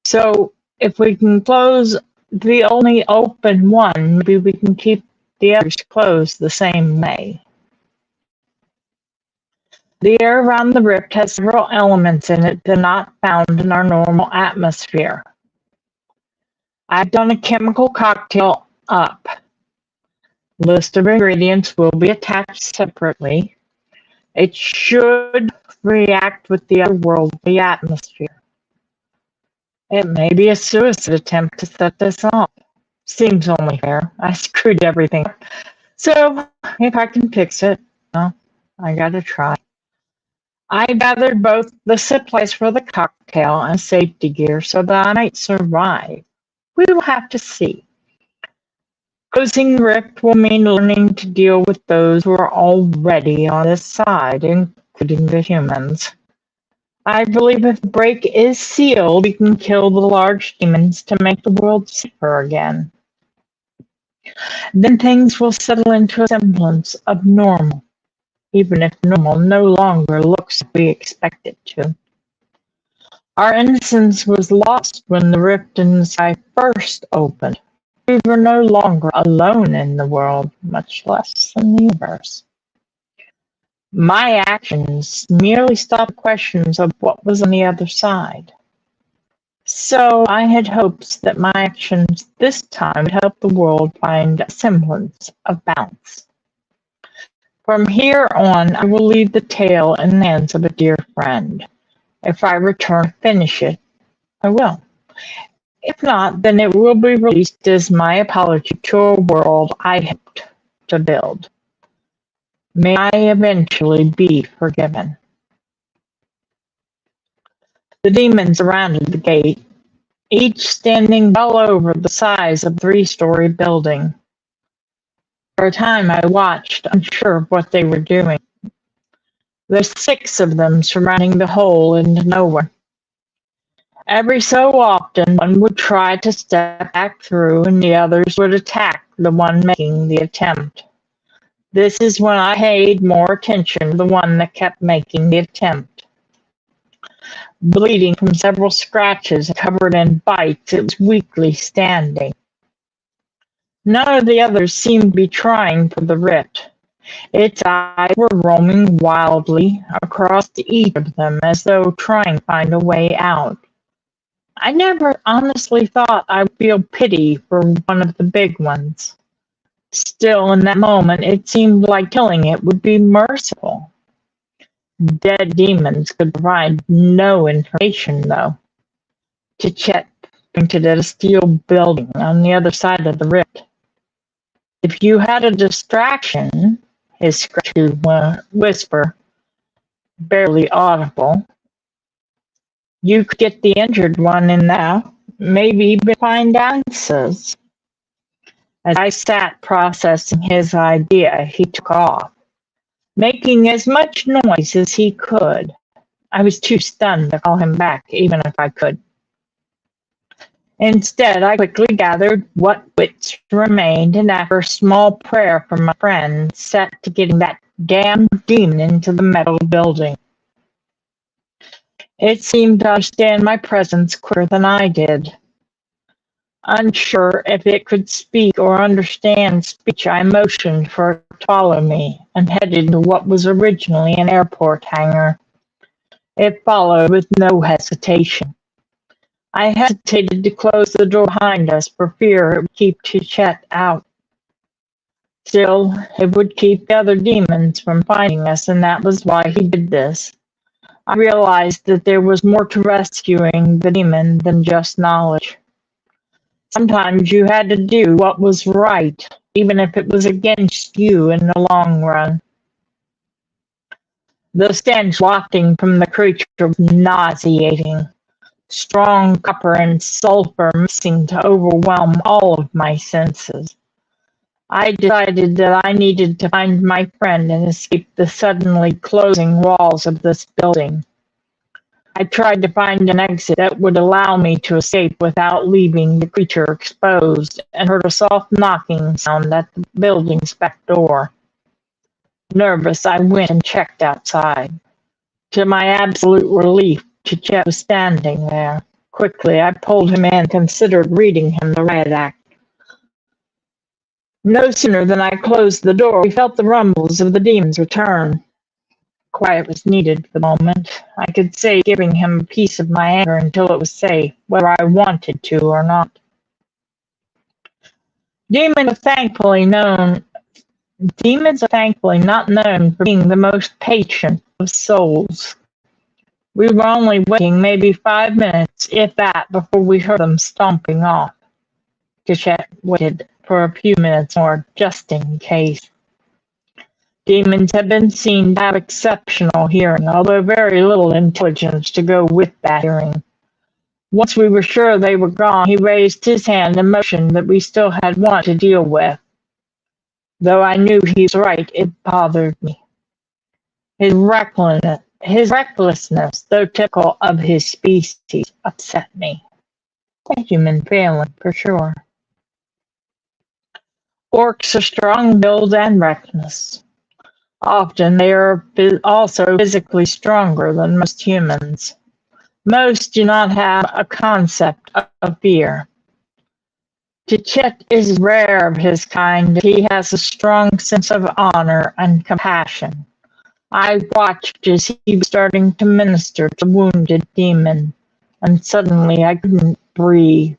So if we can close the only open one, maybe we can keep the others closed the same way. The air around the rift has several elements in it that are not found in our normal atmosphere. I've done a chemical cocktail up. List of ingredients will be attached separately. It should react with the otherworldly atmosphere. It may be a suicide attempt to set this off. Seems only fair. I screwed everything up. So, if I can fix it, well, I gotta try. I gathered both the supplies for the cocktail and safety gear so that I might survive. We will have to see. Closing the rift will mean learning to deal with those who are already on this side, including the humans. I believe if the break is sealed, we can kill the large demons to make the world safer again. Then things will settle into a semblance of normal, even if normal no longer looks like we expect it to. Our innocence was lost when the rift in the sky first opened. We were no longer alone in the world, much less in the universe. My actions merely stopped questions of what was on the other side. So I had hopes that my actions this time would help the world find a semblance of balance. From here on, I will leave the tale in the hands of a dear friend. If I return to finish it, I will. If not, then it will be released as my apology to a world I helped to build. May I eventually be forgiven. The demons surrounded the gate, each standing well over the size of a 3-story building. For a time I watched, unsure of what they were doing. There's 6 of them surrounding the hole into nowhere. Every so often, one would try to step back through, and the others would attack the one making the attempt. This is when I paid more attention to the one that kept making the attempt. Bleeding from several scratches, covered in bites, it was weakly standing. None of the others seemed to be trying for the rift. Its eyes were roaming wildly across each of them as though trying to find a way out. I never honestly thought I would feel pity for one of the big ones. Still, in that moment, it seemed like killing it would be merciful. Dead demons could provide no information, though. Tichet pointed at a steel building on the other side of the rift. If you had a distraction, his scratchy whisper, barely audible, you could get the injured one in now, maybe even find answers. As I sat processing his idea, he took off, making as much noise as he could. I was too stunned to call him back, even if I could. Instead, I quickly gathered what wits remained, and after a small prayer from my friend, set to getting that damned demon into the metal building. It seemed to understand my presence quicker than I did. Unsure if it could speak or understand speech, I motioned for it to follow me and headed to what was originally an airport hangar. It followed with no hesitation. I hesitated to close the door behind us for fear it would keep Tichet out. Still, it would keep the other demons from finding us, and that was why he did this. I realized that there was more to rescuing the demon than just knowledge. Sometimes you had to do what was right, even if it was against you in the long run. The stench wafting from the creature was nauseating. Strong copper and sulfur mixing to overwhelm all of my senses. I decided that I needed to find my friend and escape the suddenly closing walls of this building. I tried to find an exit that would allow me to escape without leaving the creature exposed, and heard a soft knocking sound at the building's back door. Nervous, I went and checked outside. To my absolute relief, Tichet was standing there. Quickly, I pulled him in and considered reading him the riot act. No sooner than I closed the door, we felt the rumbles of the demons return. Quiet was needed for the moment. I could say giving him a piece of my anger until it was safe, whether I wanted to or not. Demons are thankfully not known for being the most patient of souls. We were only waiting maybe 5 minutes, if that, before we heard them stomping off. Tichet waited for a few minutes more, just in case. Demons have been seen to have exceptional hearing, although very little intelligence to go with that hearing. Once we were sure they were gone, he raised his hand and motioned that we still had one to deal with. Though I knew he was right, it bothered me. His recklessness, though typical of his species, upset me. A human failing, for sure. Orcs are strong-willed and reckless. Often they are also physically stronger than most humans. Most do not have a concept of fear. Tichet is rare of his kind. He has a strong sense of honor and compassion. I watched as he was starting to minister to the wounded demon, and suddenly I couldn't breathe.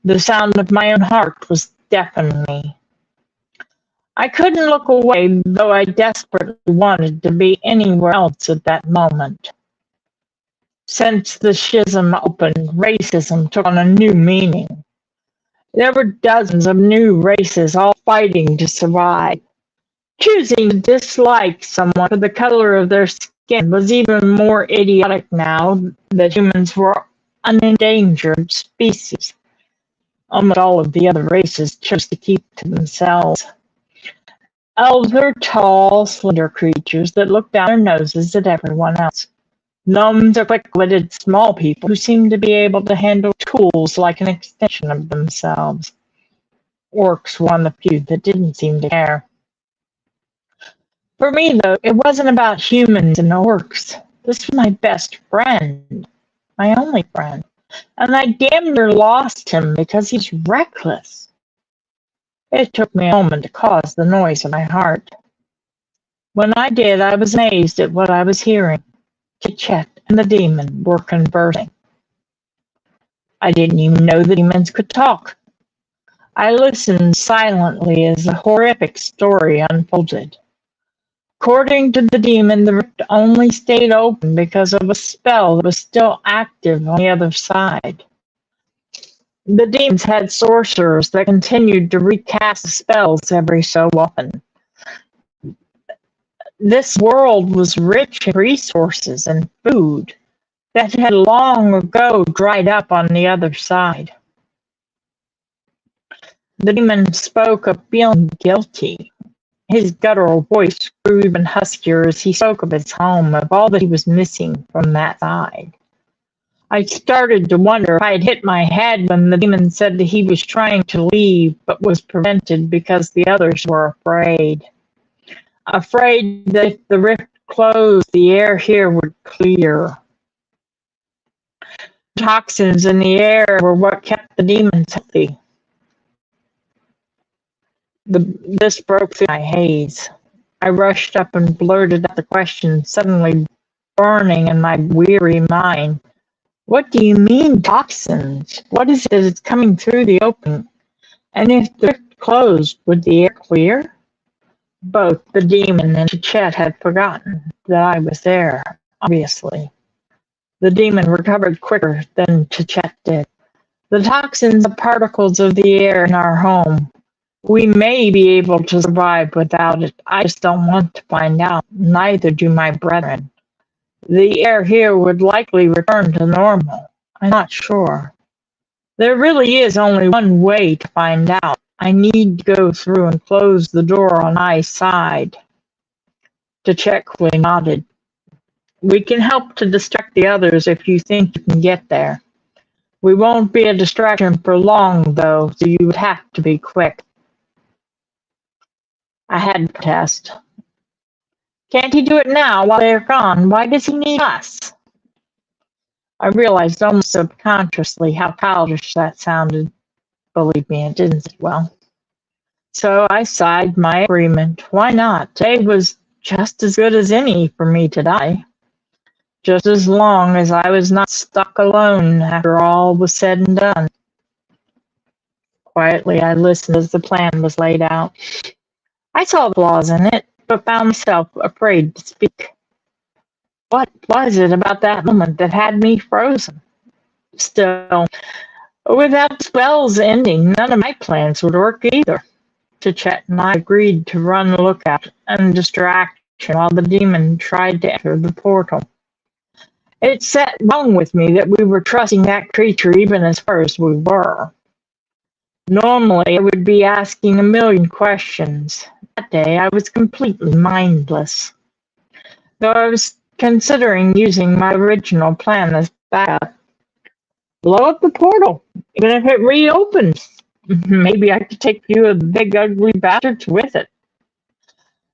The sound of my own heart was deafening me. I couldn't look away, though I desperately wanted to be anywhere else at that moment. Since the schism opened, racism took on a new meaning. There were dozens of new races all fighting to survive. Choosing to dislike someone for the color of their skin was even more idiotic now that humans were an endangered species. Almost all of the other races chose to keep to themselves. Elves are tall, slender creatures that look down their noses at everyone else. Gnomes are quick-witted small people who seem to be able to handle tools like an extension of themselves. Orcs were one of the few that didn't seem to care. For me, though, it wasn't about humans and orcs. This was my best friend, my only friend, and I damn near lost him because he's reckless. It took me a moment to cause the noise in my heart. When I did, I was amazed at what I was hearing. Tichet and the demon were conversing. I didn't even know the demons could talk. I listened silently as the horrific story unfolded. According to the demon, the rift only stayed open because of a spell that was still active on the other side. The demons had sorcerers that continued to recast spells every so often. This world was rich in resources and food that had long ago dried up on the other side. The demon spoke of feeling guilty. His guttural voice grew even huskier as he spoke of his home, of all that he was missing from that side. I started to wonder if I had hit my head when the demon said that he was trying to leave, but was prevented because the others were afraid. Afraid that if the rift closed, the air here would clear. Toxins in the air were what kept the demons healthy. This broke through my haze. I rushed up and blurted out the question, suddenly burning in my weary mind. What do you mean, toxins? What is it that is coming through the opening? And if the rift closed, would the air clear? Both the demon and Chet had forgotten that I was there, obviously. The demon recovered quicker than Chet did. The toxins are particles of the air in our home. We may be able to survive without it. I just don't want to find out. Neither do my brethren. The air here would likely return to normal. I'm not sure. There really is only one way to find out. I need to go through and close the door on my side. Chet quickly nodded. We can help to distract the others if you think you can get there. We won't be a distraction for long, though, so you would have to be quick. I had to protest. Can't he do it now while they're gone? Why does he need us? I realized almost subconsciously how childish that sounded. Believe me, it didn't sit well. So I sighed my agreement. Why not? Today was just as good as any for me to die. Just as long as I was not stuck alone after all was said and done. Quietly, I listened as the plan was laid out. I saw flaws in it, but found myself afraid to speak. What was it about that moment that had me frozen? Still, without spells ending, none of my plans would work either. Chet and I agreed to run a lookout and distraction while the demon tried to enter the portal. It sat wrong with me that we were trusting that creature even as far as we were. Normally, I would be asking a million questions. That day, I was completely mindless. Though I was considering using my original plan as backup. Blow up the portal, even if it reopens. Maybe I could take a few of the big ugly bastards with it.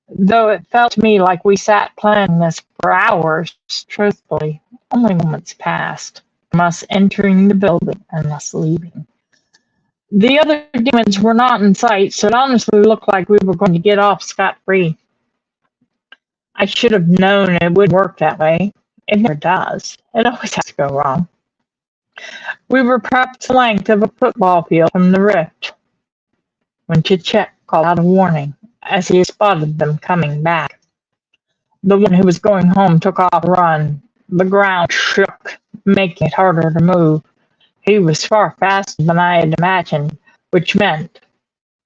Though it felt to me like we sat planning this for hours, truthfully, only moments passed, from us entering the building and us leaving. The other demons were not in sight, so it honestly looked like we were going to get off scot-free. I should have known it wouldn't work that way. It never does. It always has to go wrong. We were perhaps the length of a football field from the rift when Chet called out a warning as he spotted them coming back. The one who was going home took off a run. The ground shook, making it harder to move. He was far faster than I had imagined, which meant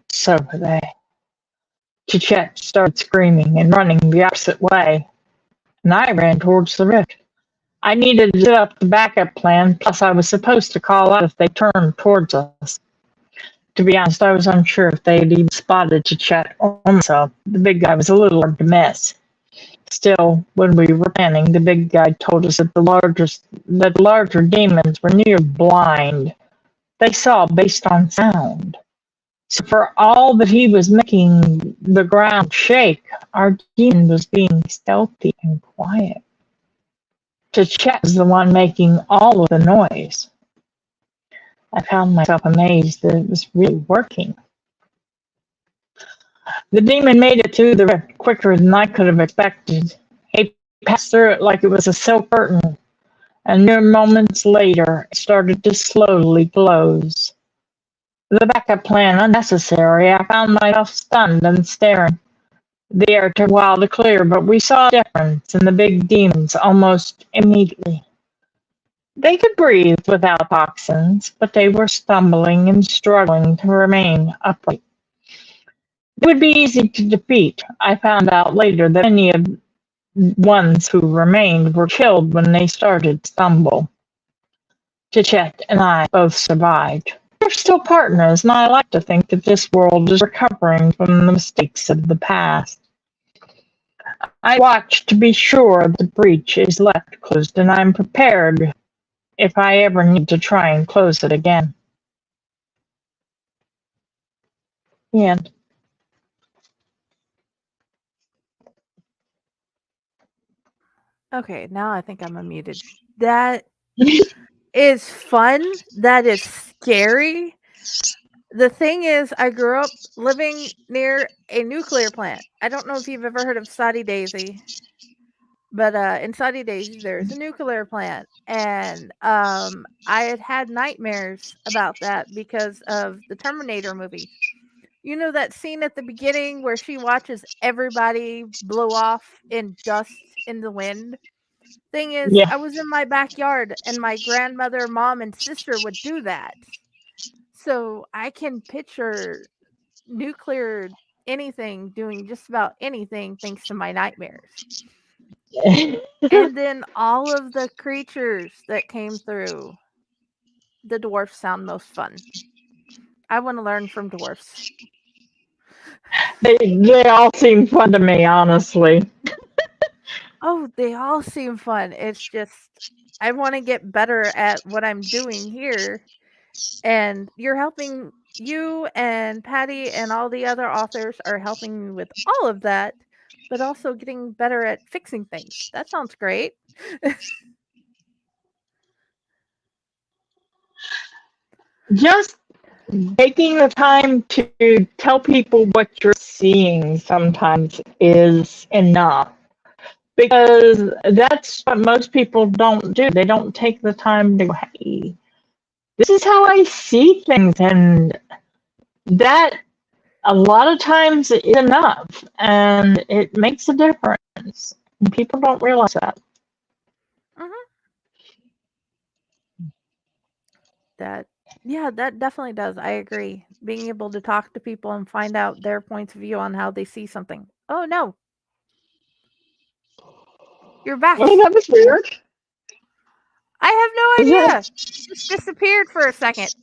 so were they. Chet started screaming and running the opposite way, and I ran towards the rift. I needed to set up the backup plan, plus I was supposed to call out if they turned towards us. To be honest, I was unsure if they had even spotted Chet or myself. The big guy was a little hard to miss. Still, when we were planning, the big guy told us that the larger demons were near blind. They saw based on sound. So for all that he was making the ground shake, our demon was being stealthy and quiet. Chet was the one making all of the noise. I found myself amazed that it was really working. The demon made it through the rift quicker than I could have expected. He passed through it like it was a silk curtain. and mere moments later it started to slowly close. The backup plan unnecessary, I found myself stunned and staring. The air took a while to clear, but we saw a difference in the big demons almost immediately. They could breathe without toxins, but they were stumbling and struggling to remain upright. They would be easy to defeat. I found out later that many of the ones who remained were killed when they started to stumble. Tichet and I both survived. We're still partners, and I like to think that this world is recovering from the mistakes of the past. I watch to be sure the breach is left closed, and I'm prepared if I ever need to try and close it again. Yeah. Okay, now I think I'm unmuted. That is fun. That is scary. The thing is, I grew up living near a nuclear plant. I don't know if you've ever heard of Saudi Daisy, but in Saudi Daisy, there's a nuclear plant, and I had nightmares about that because of the Terminator movie. You know that scene at the beginning where she watches everybody blow off in dust in the wind? Thing is, Yeah. I was in my backyard and my grandmother, mom, and sister would do that. So I can picture nuclear anything doing just about anything thanks to my nightmares. And then all of the creatures that came through, the dwarfs sound most fun. I want to learn from dwarfs. They all seem fun to me, honestly. Oh, they all seem fun. It's just I want to get better at what I'm doing here. And you're helping you and Patty and all the other authors are helping me with all of that, but also getting better at fixing things. That sounds great. Just taking the time to tell people what you're seeing sometimes is enough. Because that's what most people don't do. They don't take the time to go, hey, this is how I see things. And that a lot of times is enough. And it makes a difference. And people don't realize that. Mhm. That yeah, that definitely does. I agree. Being able to talk to people and find out their points of view on how they see something. Oh no, you're back. Oh, that was weird. I have no idea. Just disappeared for a second.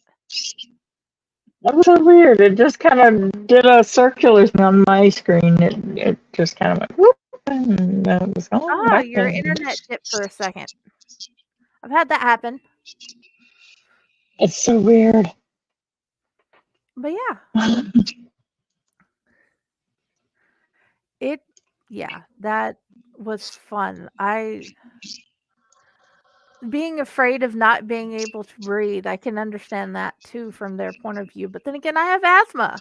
That was so weird. It just kind of did a circular thing on my screen. It just kind of went whoop, and then it was gone Ah, back your in. internet dipped for a second. I've had that happen. It's so weird. But yeah, that was fun. I being afraid of not being able to breathe, I can understand that too from their point of view. But then again, I have asthma.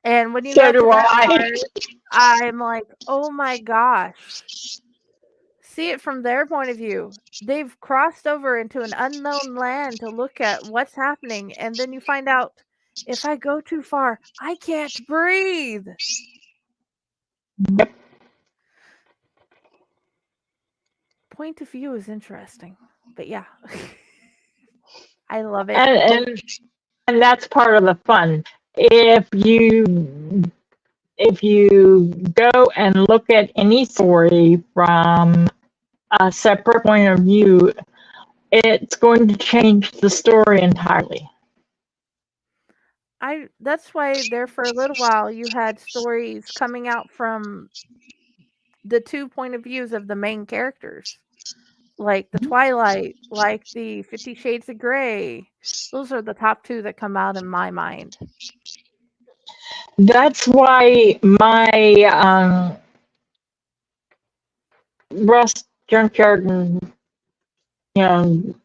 And when you So get to do that I. part, I'm like, "Oh my gosh." See it from their point of view. They've crossed over into an unknown land to look at what's happening, and then you find out if I go too far, I can't breathe. Yep. Point of view is interesting. But yeah, I love it. And that's part of the fun. If you go and look at any story from a separate point of view, it's going to change the story entirely. That's why there for a little while you had stories coming out from the two point of views of the main characters. Like the Twilight, like the 50 Shades of Grey. Those are the top two that come out in my mind. That's why my Rust Junkyard and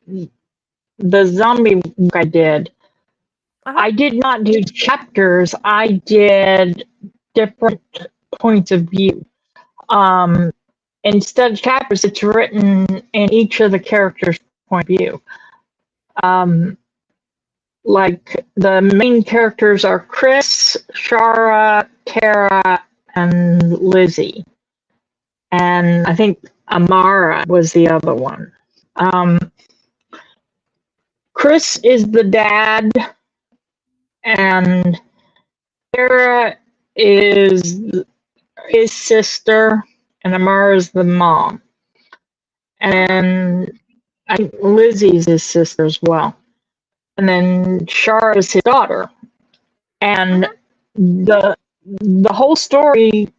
the zombie book Uh-huh. I did not do chapters. I did different points of view. Um, instead of chapters, it's written in each of the characters' point of view. Like the main characters are Chris, Shara, Tara, and Lizzie. And I think Amara was the other one. Chris is the dad, and Tara is his sister, and Amara is the mom. And I think Lizzie's his sister as well. And then Shara is his daughter. And the whole story,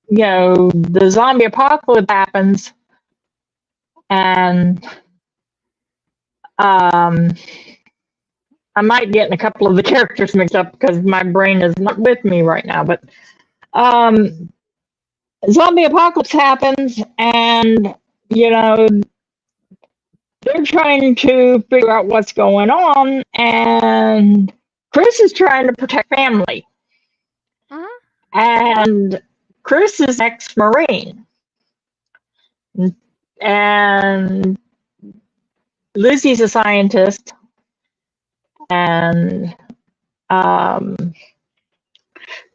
the zombie apocalypse happens, and I might get a couple of the characters mixed up because my brain is not with me right now, but zombie apocalypse happens, and they're trying to figure out what's going on, and Chris is trying to protect family. And Chris is ex-Marine. And Lizzie's a scientist. And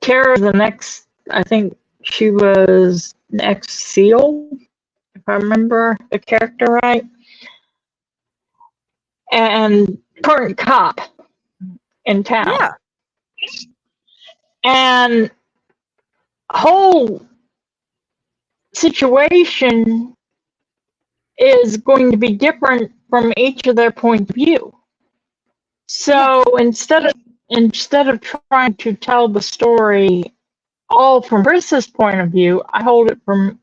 Tara's I think she was an ex-SEAL, if I remember the character right. And current cop in town. Yeah. And whole situation is going to be different from each of their point of view. So instead of trying to tell the story all from Chris's point of view, I hold it from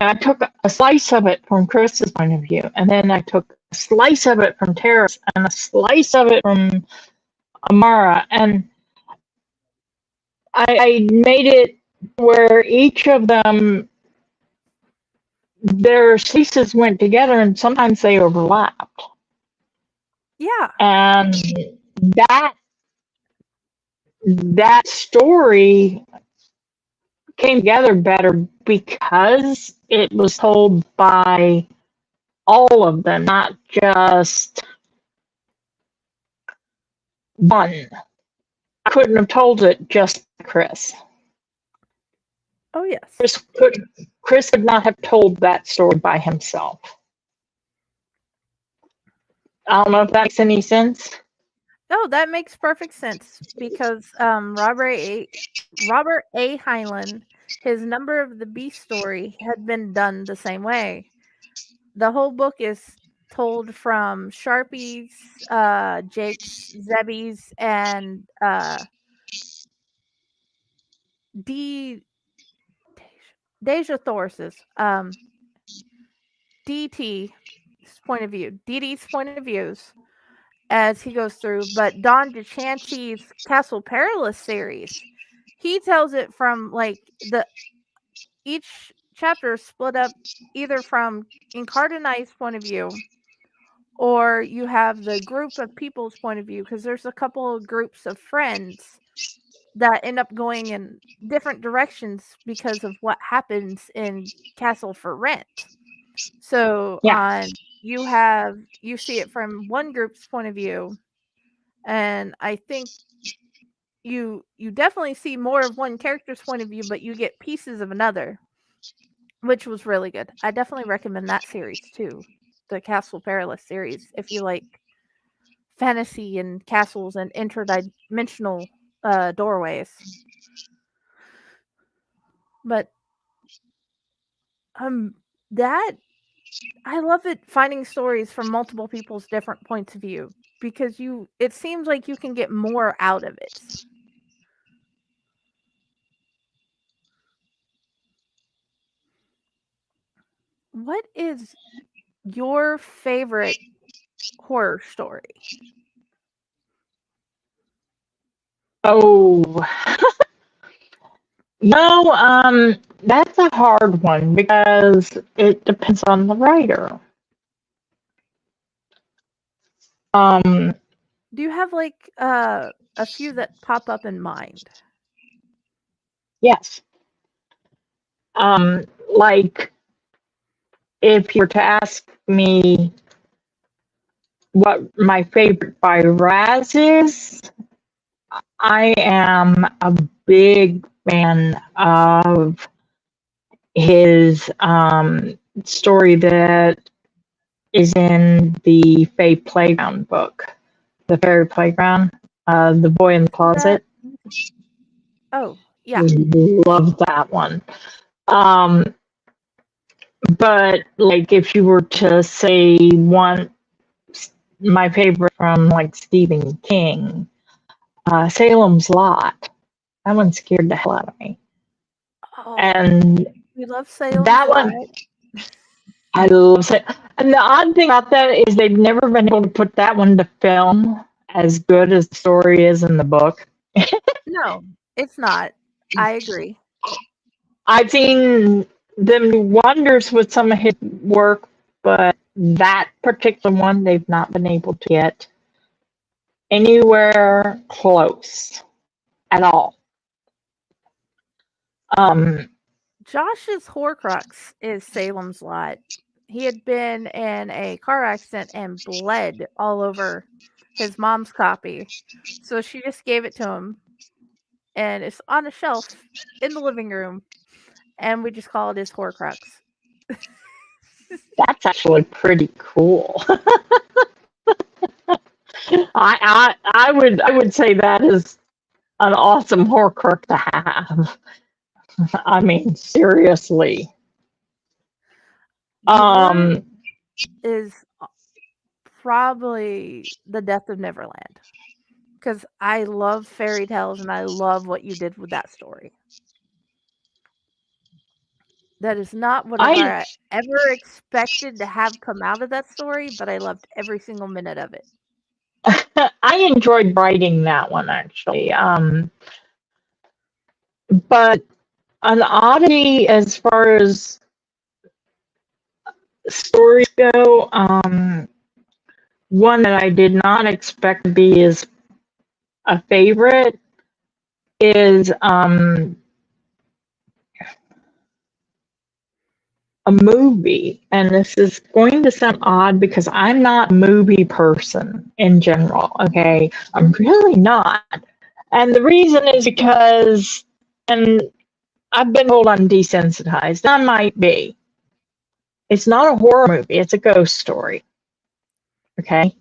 I took a slice of it from Chris's point of view, and then I took a slice of it from Tara's, and a slice of it from Amara, and I made it where each of them, their slices went together, and sometimes they overlapped. Yeah. And that story came together better because it was told by all of them, not just one. I couldn't have told it just Chris. Oh, yes. Chris could not have told that story by himself. I don't know if that makes any sense. No, that makes perfect sense because Robert A. Heinlein, his Number of the Beast story had been done the same way. The whole book is told from Sharpie's, Jake's, Zebby's, and Deja Thoris's, DT's point of view, DD's point of views as he goes through, but Don DeChanty's Castle Perilous series, he tells it from each chapter is split up either from Incardinite's point of view, or you have the group of people's point of view, because there's a couple of groups of friends that end up going in different directions because of what happens in Castle for Rent. So you see it from one group's point of view, and I think you definitely see more of one character's point of view, but you get pieces of another, which was really good. I definitely recommend that series too, the Castle Perilous series, if you like fantasy and castles and interdimensional doorways. But that I love it, finding stories from multiple people's different points of view, because it seems like you can get more out of it. What is your favorite horror story? Oh, no, that's a hard one because it depends on the writer. Do you have a few that pop up in mind? Yes. Like, if you were to ask me what my favorite by Raz is, I am a big fan of his story that is in the Fae Playground book, the Fairy Playground, The Boy in the Is that Closet. Oh, yeah. Love that one. Um, but like, if you were to say one, my favorite from like Stephen King, Salem's Lot. That one scared the hell out of me. Oh, And we love Salem's that Lot. one, I love it. And the odd thing about that is they've never been able to put that one to film as good as the story is in the book. No, it's not. I agree. I've seen them do wonders with some of his work, but that particular one they've not been able to get anywhere close at all. Um, Josh's Horcrux is Salem's Lot. He had been in a car accident and bled all over his mom's copy. So she just gave it to him, and it's on a shelf in the living room, and we just call it his Horcrux. that's actually pretty cool. I would say that is an awesome Horcrux to have. I mean, seriously. Yours Um, is probably The Death of Neverland, because I love fairy tales and I love what you did with that story. That is not whatever I I ever expected to have come out of that story, but I loved every single minute of it. I enjoyed writing that one actually. But an oddity as far as stories go, one that I did not expect to be as a favorite is a movie. And this is going to sound odd because I'm not a movie person in general. Okay. I'm really not. And the reason is because, and I've been told I'm desensitized. I might be. It's not a horror movie, it's a ghost story. Okay.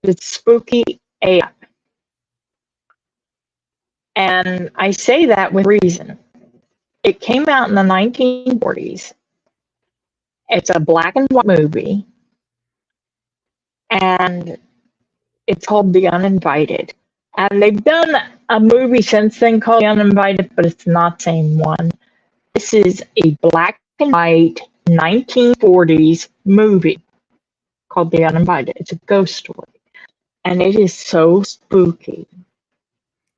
It's spooky AF. And I say that with reason. It came out in the 1940s. It's a black and white movie. And it's called The Uninvited. And they've done a movie since then called The Uninvited, but it's not the same one. This is a black and white 1940s movie called The Uninvited. It's a ghost story. And it is so spooky.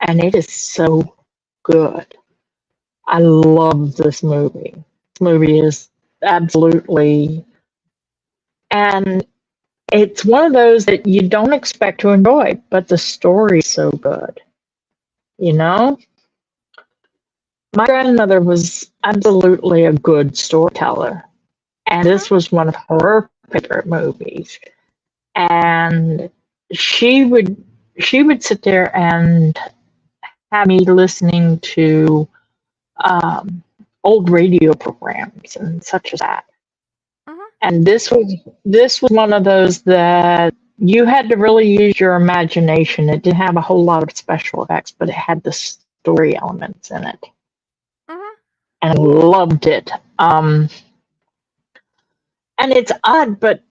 And it is so good. I love this movie. This movie is absolutely, and it's one of those that you don't expect to enjoy, but the story is so good. You know? My grandmother was absolutely a good storyteller, and Mhm. this was one of her favorite movies. And she would she would sit there and have me listening to um, old radio programs and such as that. Mhm. And this was one of those that you had to really use your imagination. It didn't have a whole lot of special effects, but it had the story elements in it, Mhm. and I loved it. And it's odd, but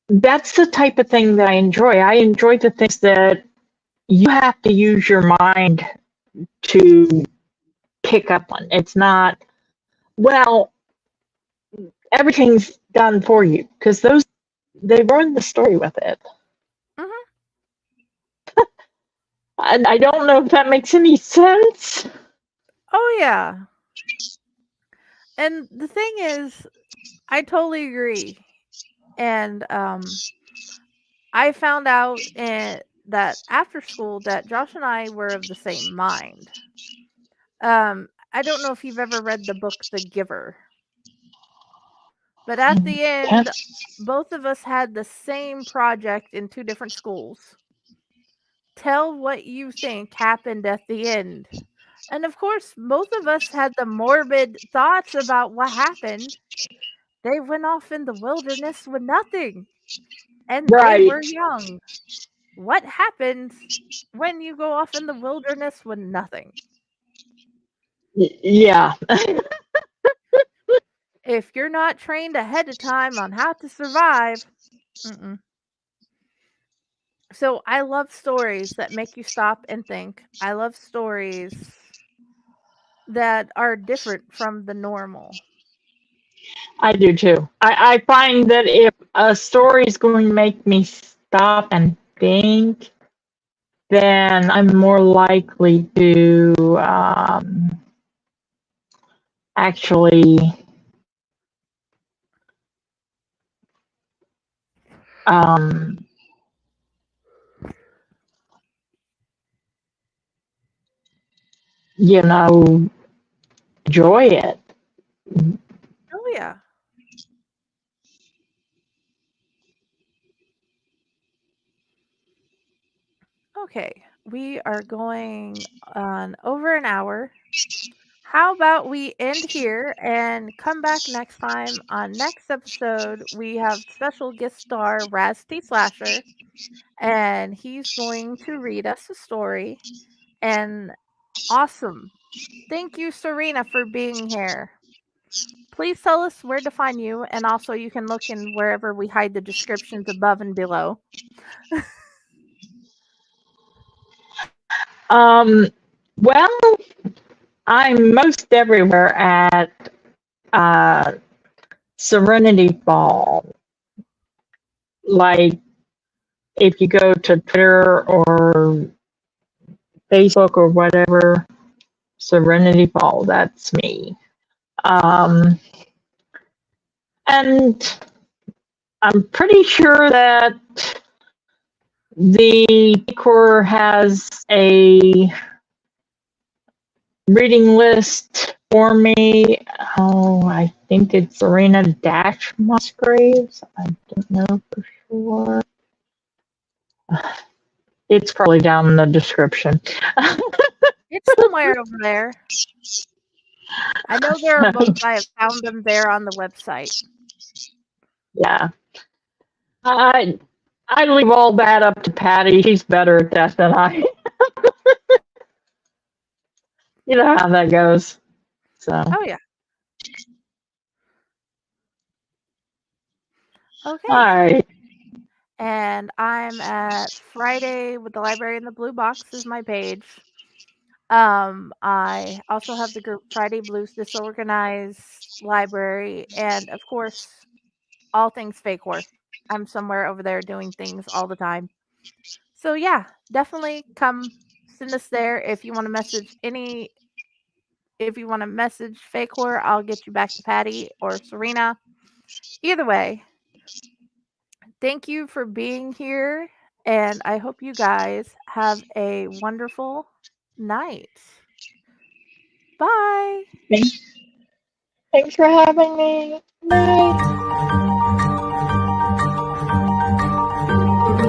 that's the type of thing that I enjoy. I enjoy the things that you have to use your mind to pick up on. It's not, well, everything's done for you because those they run the story with it. Mhm. And I don't know if that makes any sense. Oh yeah. And the thing is, I totally agree. And I found out that after school that Josh and I were of the same mind. I don't know if you've ever read the book The Giver. But at the end, That's both of us had the same project in 2 different schools. Tell what you think happened at the end. And of course, both of us had the morbid thoughts about what happened. They went off in the wilderness with nothing, and they right. were young. What happens when you go off in the wilderness with nothing? Yeah. If you're not trained ahead of time on how to survive, mm-mm. So I love stories that make you stop and think. I love stories that are different from the normal. I do too. I find that if a story is going to make me stop and think, then I'm more likely to actually um, you know, enjoy it. Oh yeah. Okay. We are going on over an hour. How about we end here and come back next time? On next episode, we have special guest star Raz T. Slasher, and he's going to read us a story. And awesome. Thank you, Serena, for being here. Please tell us where to find you, and also you can look in wherever we hide the descriptions above and below. Um, well, I'm most everywhere at uh, Serenity Fall. Like if you go to Twitter or Facebook or whatever, Serenity Fall, that's me. Um, and I'm pretty sure that the Fae Corps has a reading list for me. Oh, I think it's Serena Mossgraves. I don't know for sure. It's probably down in the description. It's somewhere over there. I know there are books. I have found them there on the website. Yeah. I I leave all that up to Patty. She's better at that than I. You know how that goes. So, Oh yeah. all Okay. right. And I'm at Friday with the Library in the Blue Box is my page. I also have the group Friday Blues Disorganized Library, and of course, all things Fae Corps. I'm somewhere over there doing things all the time. So yeah, definitely come send us there if you want to message any. If you want to message Fae Corps, I'll get you back to Patty or Serena. Either way, thank you for being here, and I hope you guys have a wonderful night. Bye. Thanks for having me. Bye.